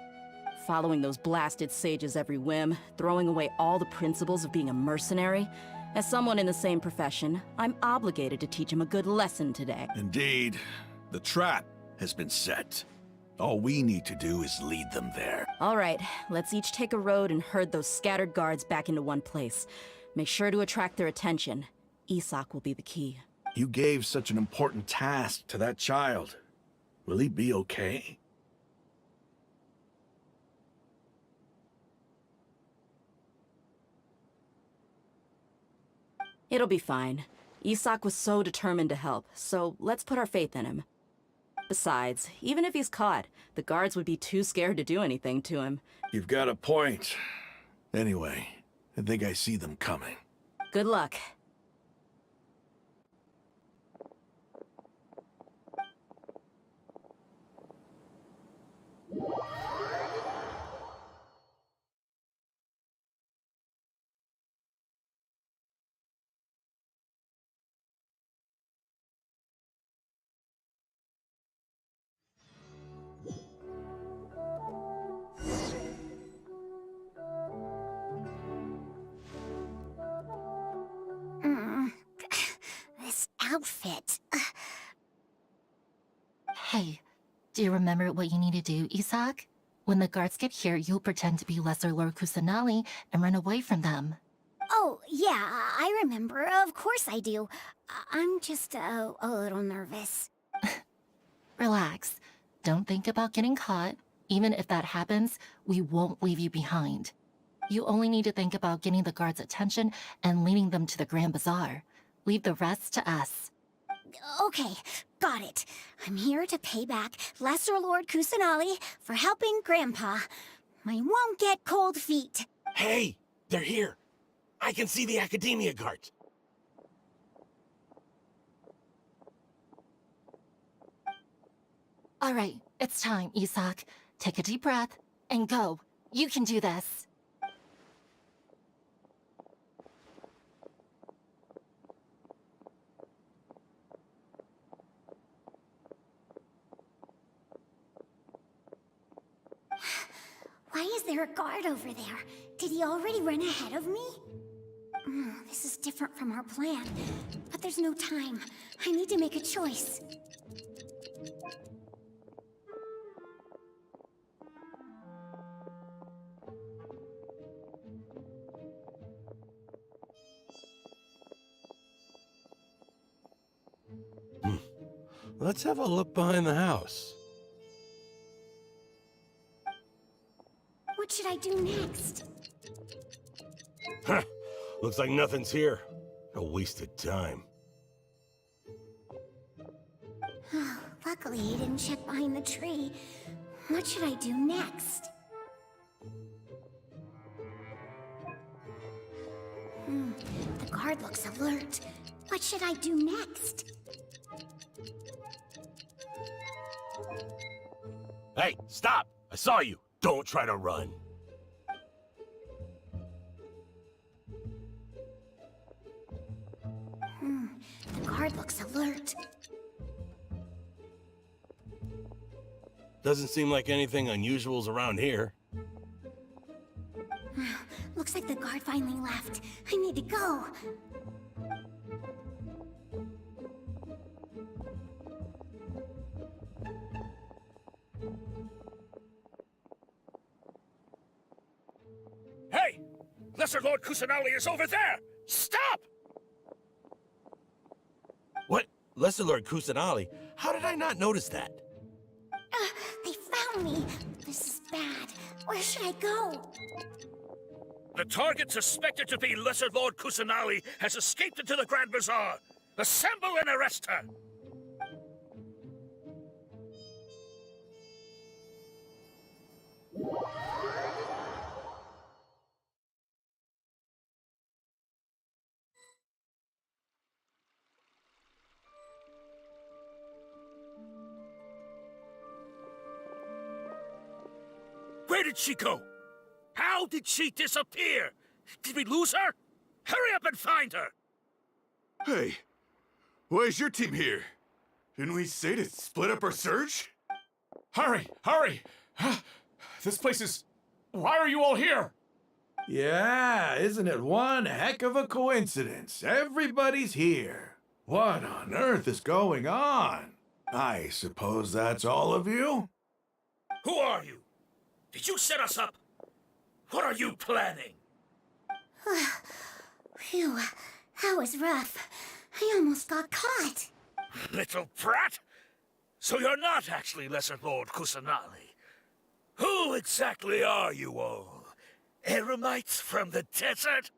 Following those blasted sages every whim, throwing away all the principles of being a mercenary. As someone in the same profession, I'm obligated to teach them a good lesson today. Indeed. The trap has been set. All we need to do is lead them there. All right, let's each take a road and herd those scattered guards back into one place. Make sure to attract their attention. Isak will be the key. You gave such an important task to that child. Will he be okay? It'll be fine. Isak was so determined to help, so let's put our faith in him. Besides, even if he's caught, the guards would be too scared to do anything to him. You've got a point. Anyway, I think I see them coming. Good luck. This outfit. Hey, do you remember what you need to do, Isak? When the guards get here, you'll pretend to be Lesser Lord Kusanali and run away from them. Oh, yeah, I remember. Of course I do. I'm just a little nervous. Relax. Don't think about getting caught. Even if that happens, we won't leave you behind. You only need to think about getting the guards' attention and leading them to the Grand Bazaar. Leave the rest to us. Okay, got it. I'm here to pay back Lesser Lord Kusanali for helping Grandpa. I won't get cold feet. Hey, they're here. I can see the Academia guards. All right, it's time, Isak. Take a deep breath and go. You can do this. Why is there a guard over there? Did he already run ahead of me? This is different from our plan. But there's no time. I need to make a choice. Let's have a look behind the house. What should I do next? Huh. Looks like nothing's here. A wasted time. Luckily, he didn't check behind the tree. What should I do next? The guard looks alert. What should I do next? Hey, stop! I saw you. Don't try to run. The guard looks alert. Doesn't seem like anything unusual's around here. Looks like the guard finally left. I need to go. Hey! Lesser Lord Kusanali is over there! Stop! What? Lesser Lord Kusanali? How did I not notice that? They found me. This is bad. Where should I go? The target suspected to be Lesser Lord Kusanali has escaped into the Grand Bazaar. Assemble and arrest her! Where did she go? How did she disappear? Did we lose her? Hurry up and find her! Hey, why is your team here? Didn't we say to split up our search? Hurry! Hurry! This place is... Why are you all here? Yeah, isn't it one heck of a coincidence? Everybody's here. What on earth is going on? I suppose that's all of you? Who are you? Did you set us up? What are you planning? Phew, that was rough. I almost got caught. Little brat! So you're not actually Lesser Lord Kusanali. Who exactly are you all? Eremites from the desert?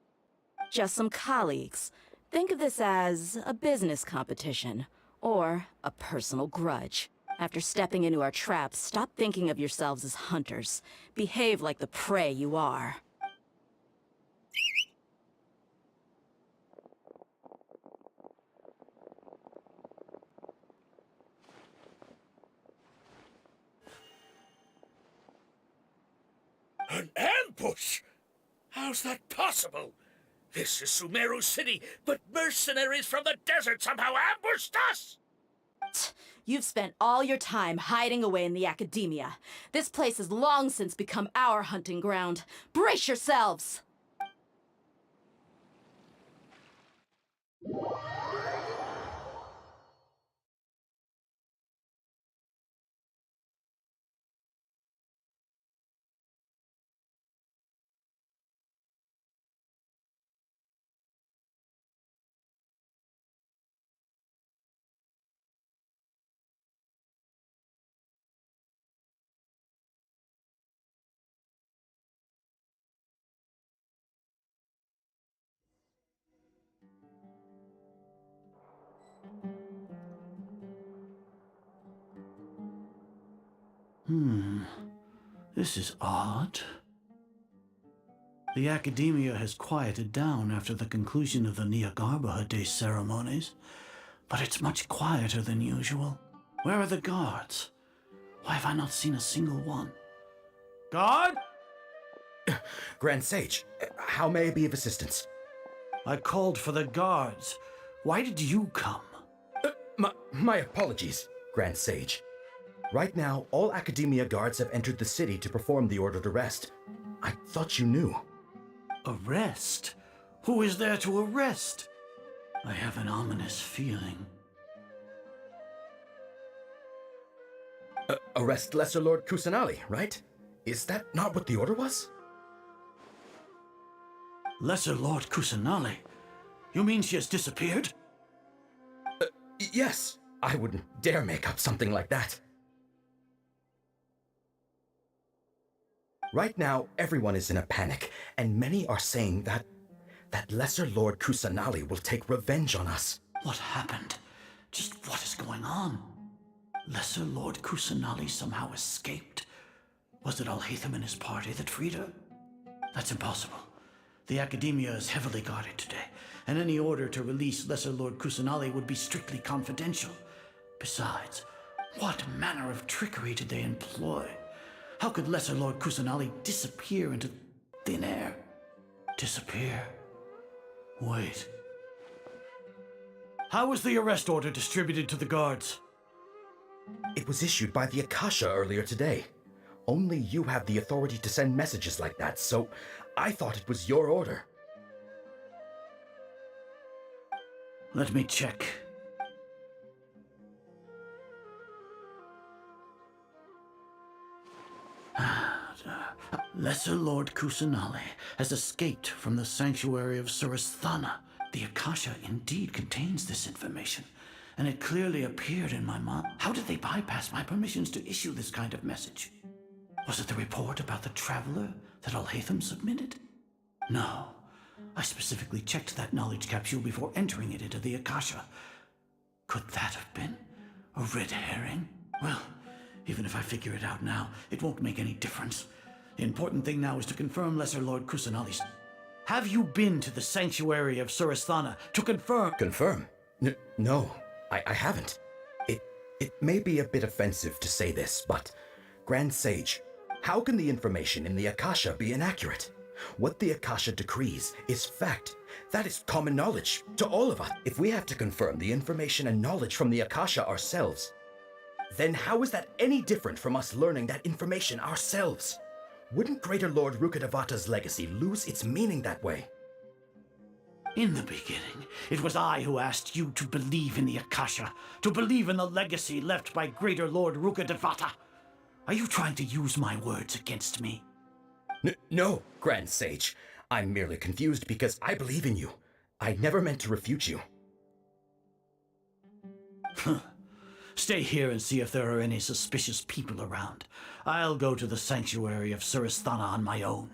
Just some colleagues. Think of this as a business competition, or a personal grudge. After stepping into our traps, stop thinking of yourselves as hunters. Behave like the prey you are. An ambush? How's that possible? This is Sumeru City, but mercenaries from the desert somehow ambushed us! You've spent all your time hiding away in the academia. This place has long since become our hunting ground. Brace yourselves! This is odd. The academia has quieted down after the conclusion of the Nahida Day ceremonies, but it's much quieter than usual. Where are the guards? Why have I not seen a single one? Guard? Grand Sage, how may I be of assistance? I called for the guards. Why did you come? My apologies, Grand Sage. Right now, all Academia guards have entered the city to perform the ordered arrest. I thought you knew. Arrest? Who is there to arrest? I have an ominous feeling. Arrest Lesser Lord Kusanali, right? Is that not what the order was? Lesser Lord Kusanali? You mean she has disappeared? Yes. I wouldn't dare make up something like that. Right now, everyone is in a panic, and many are saying that Lesser Lord Kusanali will take revenge on us. What happened? Just what is going on? Lesser Lord Kusanali somehow escaped. Was it Alhaitham and his party that freed her? That's impossible. The Academia is heavily guarded today, and any order to release Lesser Lord Kusanali would be strictly confidential. Besides, what manner of trickery did they employ? How could Lesser Lord Kusanali disappear into thin air? Disappear? Wait. How was the arrest order distributed to the guards? It was issued by the Akasha earlier today. Only you have the authority to send messages like that, so I thought it was your order. Let me check. Lesser Lord Kusanali has escaped from the sanctuary of Surasthana. The Akasha indeed contains this information, and it clearly appeared in my mind. How did they bypass my permissions to issue this kind of message? Was it the report about the traveler that Alhaitham submitted? No. I specifically checked that knowledge capsule before entering it into the Akasha. Could that have been a red herring? Well, even if I figure it out now, it won't make any difference. The important thing now is to confirm Lesser Lord Kusanali's. Have you been to the sanctuary of Surasthana to confirm? Confirm? No, I haven't. It may be a bit offensive to say this, but Grand Sage, how can the information in the Akasha be inaccurate? What the Akasha decrees is fact. That is common knowledge to all of us. If we have to confirm the information and knowledge from the Akasha ourselves, then how is that any different from us learning that information ourselves? Wouldn't Greater Lord Rukkhadevata's legacy lose its meaning that way? In the beginning, it was I who asked you to believe in the Akasha, to believe in the legacy left by Greater Lord Rukkhadevata. Are you trying to use my words against me? No, Grand Sage. I'm merely confused because I believe in you. I never meant to refute you. Stay here and see if there are any suspicious people around. I'll go to the sanctuary of Surasthana on my own.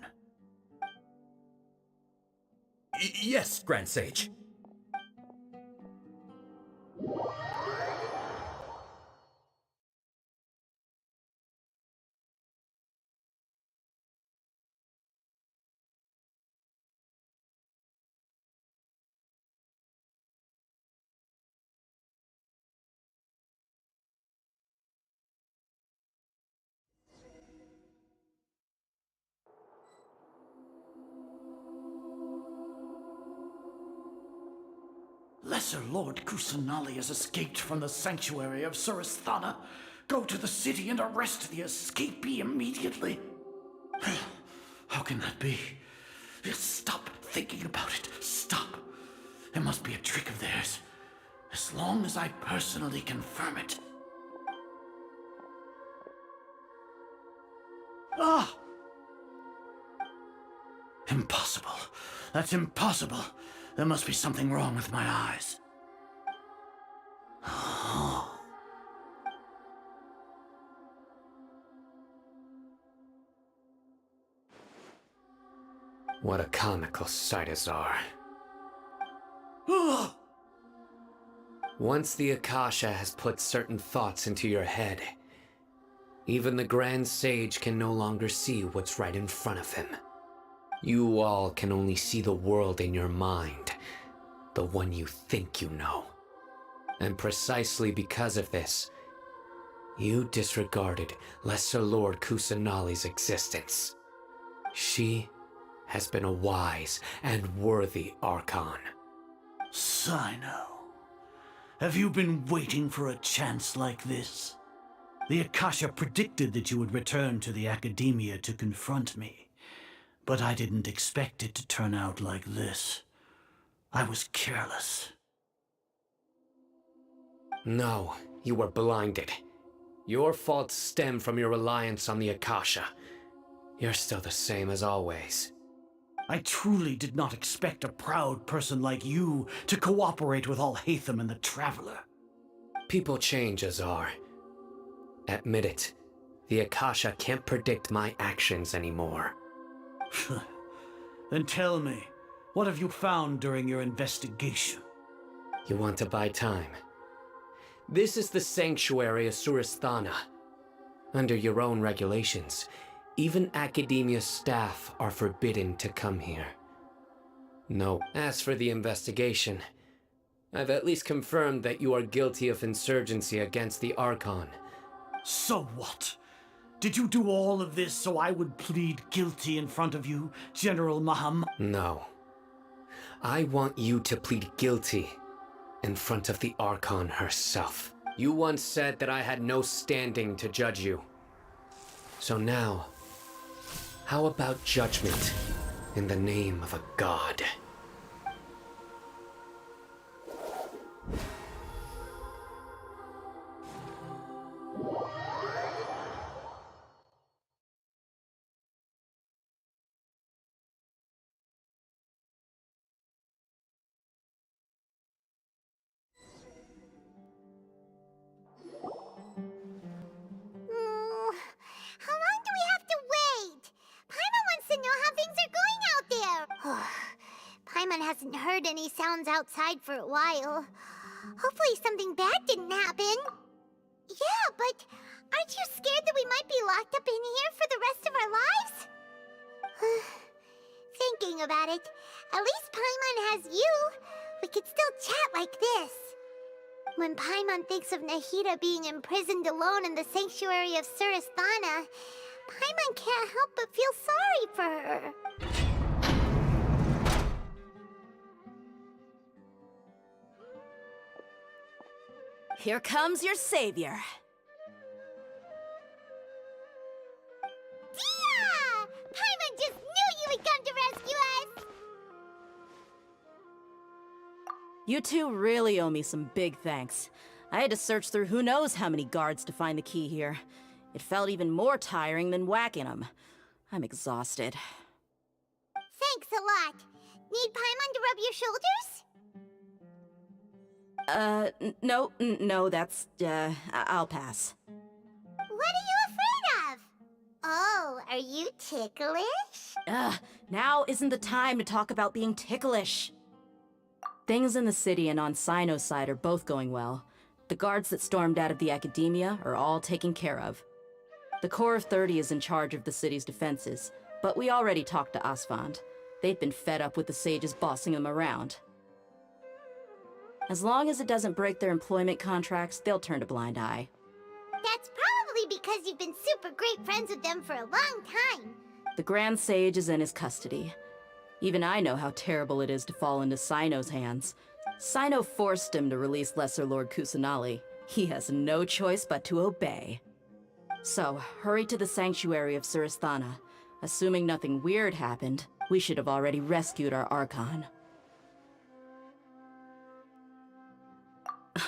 Yes, Grand Sage. Lesser Lord Kusanali has escaped from the sanctuary of Surasthana. Go to the city and arrest the escapee immediately. How can that be? Stop thinking about it. Stop. It must be a trick of theirs. As long as I personally confirm it. Ah! Impossible. That's impossible. There must be something wrong with my eyes. What a comical sight is our. Once the Akasha has put certain thoughts into your head, even the Grand Sage can no longer see what's right in front of him. You all can only see the world in your mind, the one you think you know. And precisely because of this, you disregarded Lesser Lord Kusanali's existence. She has been a wise and worthy Archon. Sino, have you been waiting for a chance like this? The Akasha predicted that you would return to the Academia to confront me. But I didn't expect it to turn out like this. I was careless. No, you were blinded. Your faults stem from your reliance on the Akasha. You're still the same as always. I truly did not expect a proud person like you to cooperate with Alhaitham and the Traveler. People change, Azar. Admit it. The Akasha can't predict my actions anymore. Then tell me, what have you found during your investigation? You want to buy time? This is the sanctuary of Suristhana. Under your own regulations, even Academia staff are forbidden to come here. No. As for the investigation, I've at least confirmed that you are guilty of insurgency against the Archon. So what? Did you do all of this so I would plead guilty in front of you, General Maham? No. I want you to plead guilty in front of the Archon herself. You once said that I had no standing to judge you. So now, how about judgment in the name of a god? How long do we have to wait? Paimon wants to know how things are going out there. Paimon hasn't heard any sounds outside for a while. Hopefully something bad didn't happen. Yeah, but aren't you scared that we might be locked up in here for the rest of our lives? Thinking about it, at least Paimon has you. We could still chat like this. When Paimon thinks of Nahida being imprisoned alone in the sanctuary of Suristhana, Paimon can't help but feel sorry for her. Here comes your savior. Dia! Paimon just knew you would come to rescue us! You two really owe me some big thanks. I had to search through who knows how many guards to find the key here. It felt even more tiring than whacking them. I'm exhausted. Thanks a lot. Need Paimon to rub your shoulders? No, that's, I'll pass. What are you afraid of? Oh, are you ticklish? Now isn't the time to talk about being ticklish. Things in the city and on Sino's side are both going well. The guards that stormed out of the Academia are all taken care of. The Corps of 30 is in charge of the city's defenses, but we already talked to Asfand. They've been fed up with the sages bossing them around. As long as it doesn't break their employment contracts, they'll turn a blind eye. That's probably because you've been super great friends with them for a long time. The Grand Sage is in his custody. Even I know how terrible it is to fall into Sino's hands. Sino forced him to release Lesser Lord Kusanali. He has no choice but to obey. So, hurry to the sanctuary of Suristhana. Assuming nothing weird happened, we should have already rescued our Archon.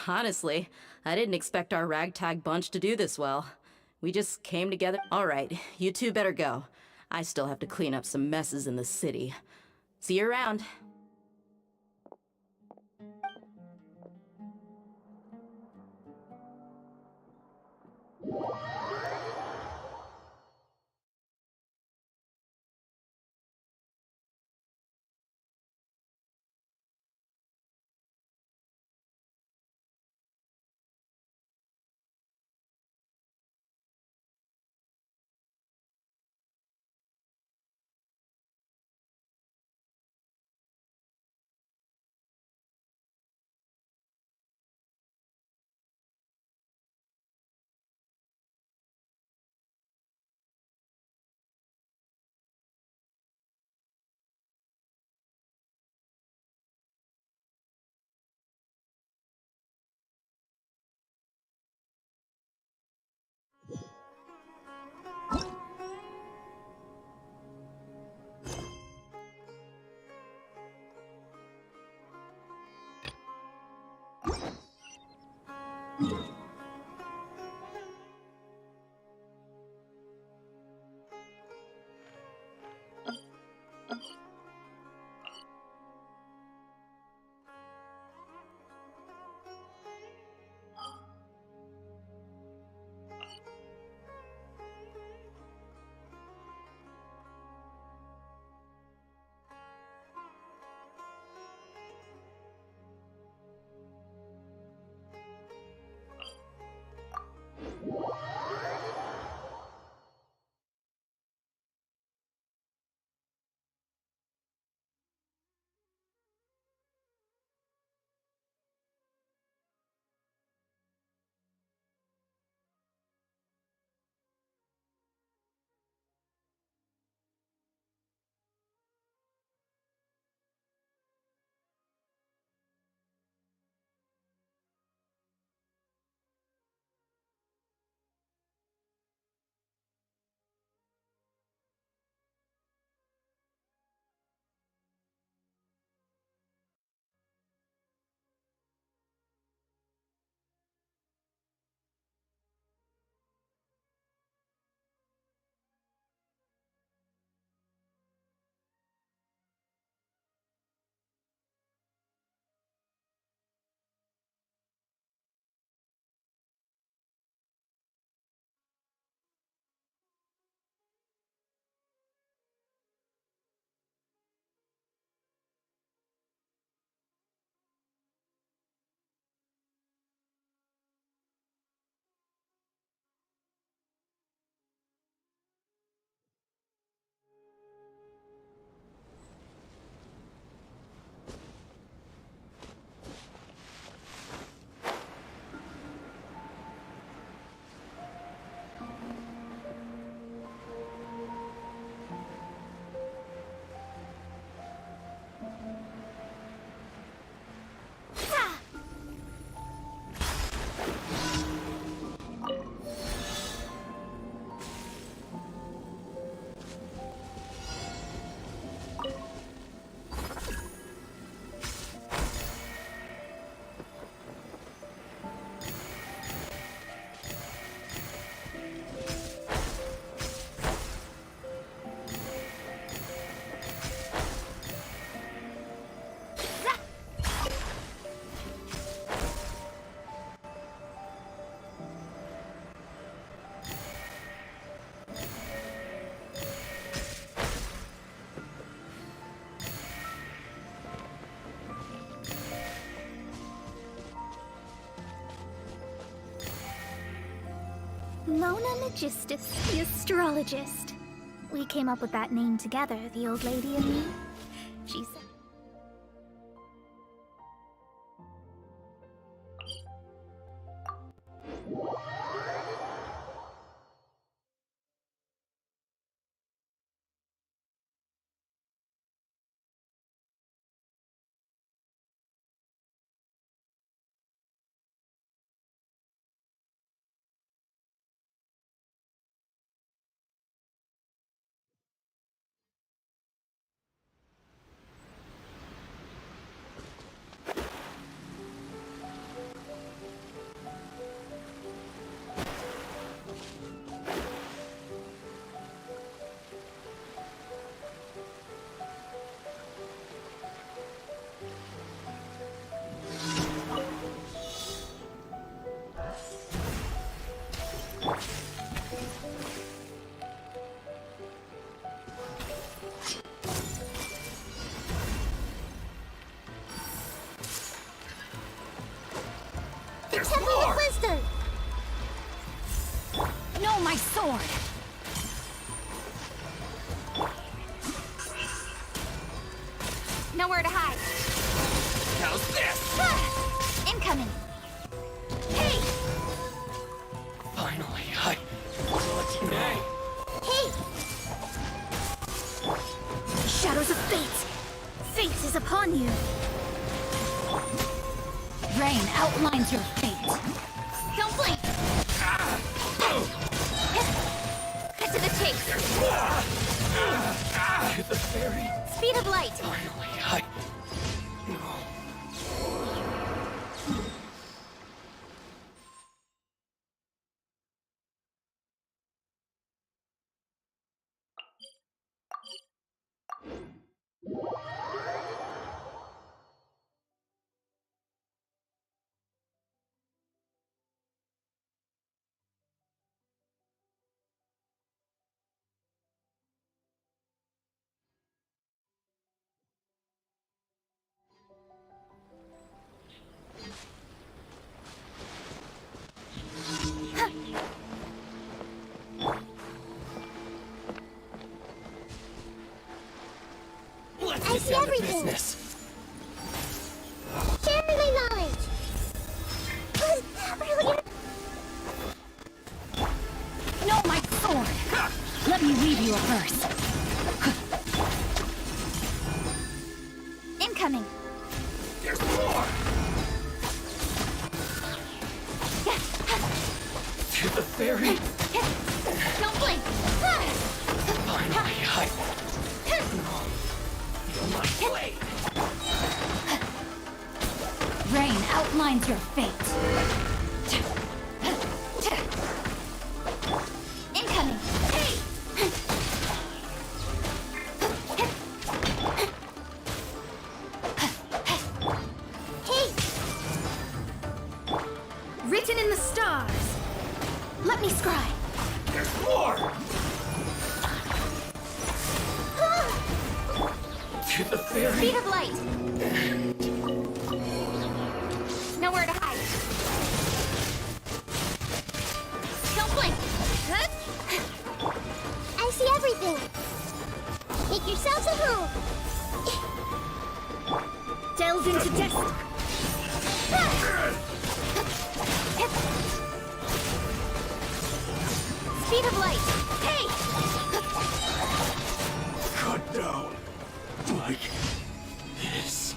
Honestly, I didn't expect our ragtag bunch to do this well. We just came together. Alright, you two better go. I still have to clean up some messes in the city. See you around. Mona Magistus, the astrologist. We came up with that name together, the old lady and me. She's... The Temple of Wisdom! No, my sword! Nowhere to hide. How's this? Ah! Incoming. Hey! Finally, I will let you know. Hey! Shadows of fate! Fate is upon you! Rain outlines your fate. Don't blink! Cut to the chase! To the fairy. Speed of light! Finally, I... I see everything! Share my knowledge! Was that really... No, my sword! Let me weave you a verse. Incoming! There's more! To the fairy. Don't blink! Finally, I... Feel my blade. Rain outlines your fate. Incoming! Hey! Written in the stars! Let me scry! There's more! To the fairy. Speed of light! Nowhere to hide! Don't blink! I see everything! Make yourselves at home! Delve into destiny! Speed of light! Hey! Cut down. Like this.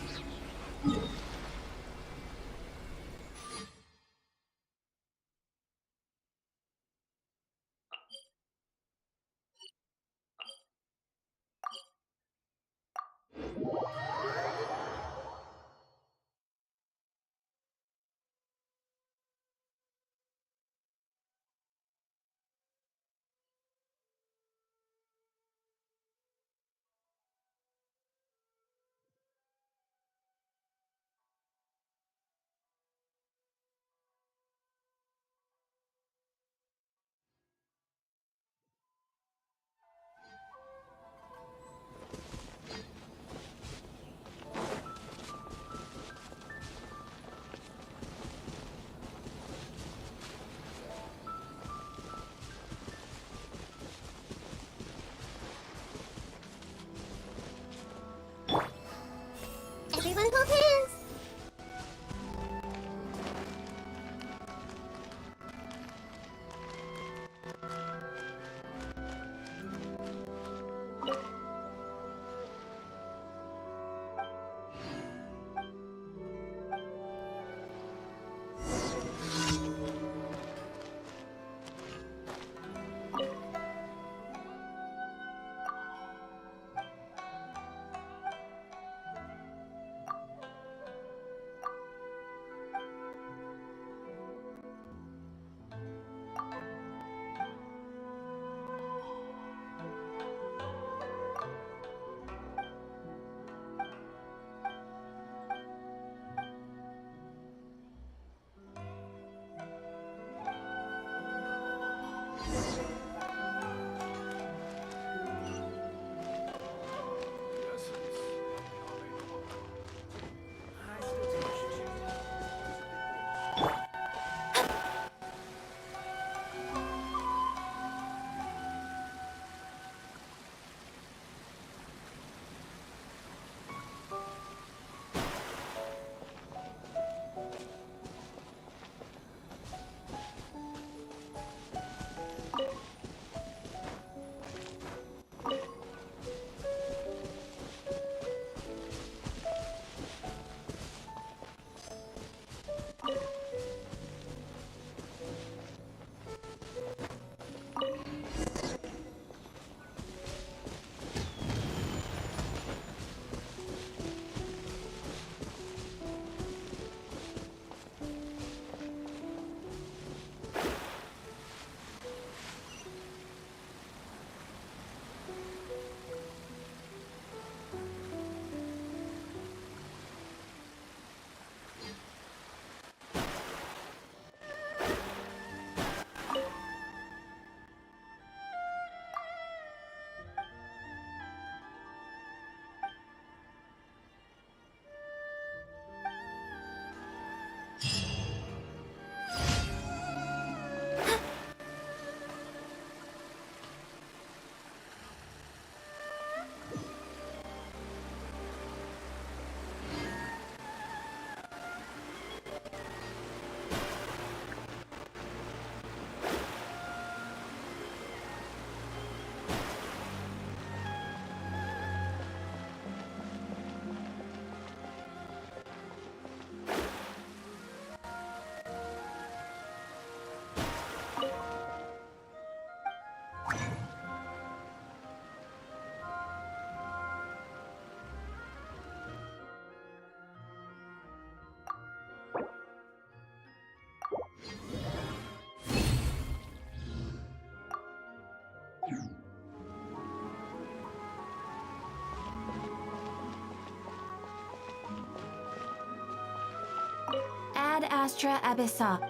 Ad Astra Abyssa.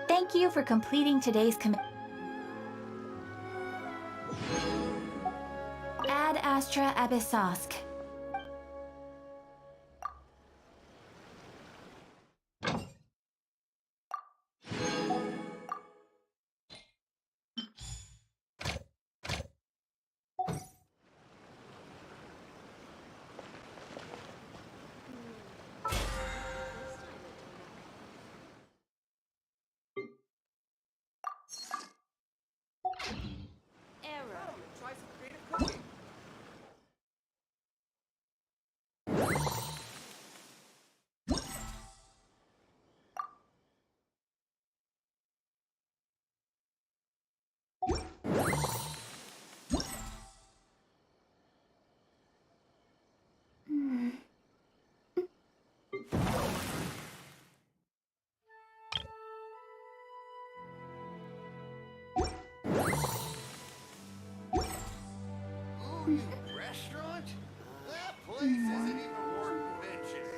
Thank you for completing today's Ad Astra Abyssosk. Restaurant? That place isn't even worth mentioning.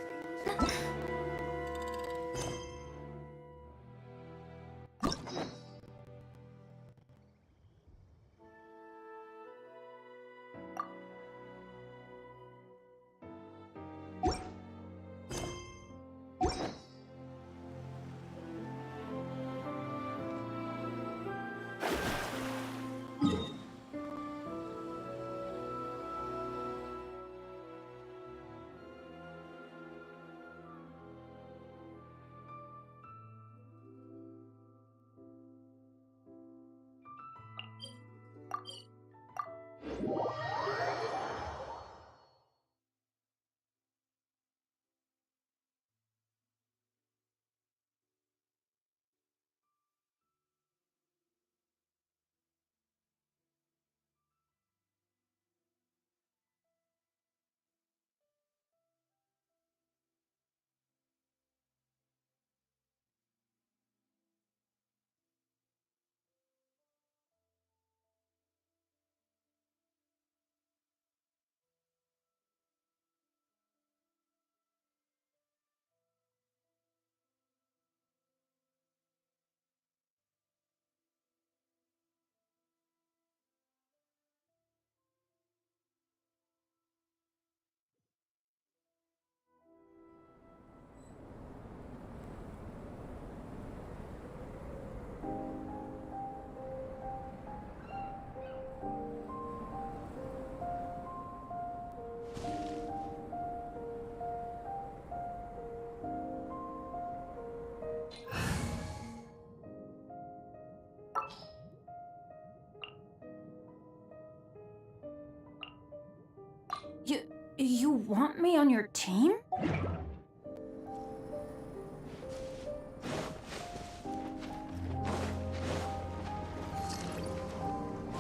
You want me on your team?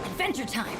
Adventure time!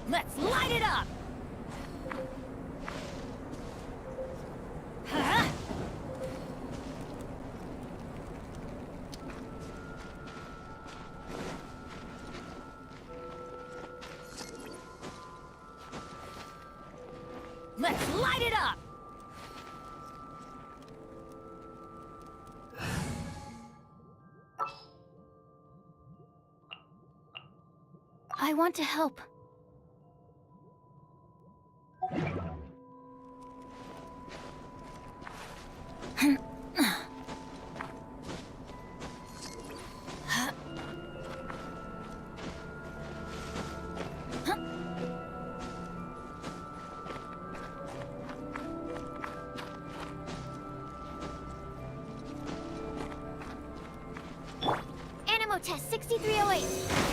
Let's light it up! Let's light it up! want to help. Animo test 6308.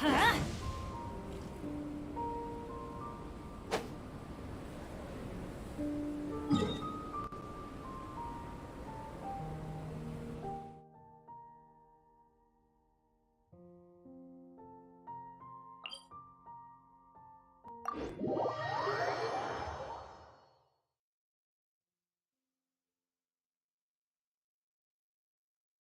Huh?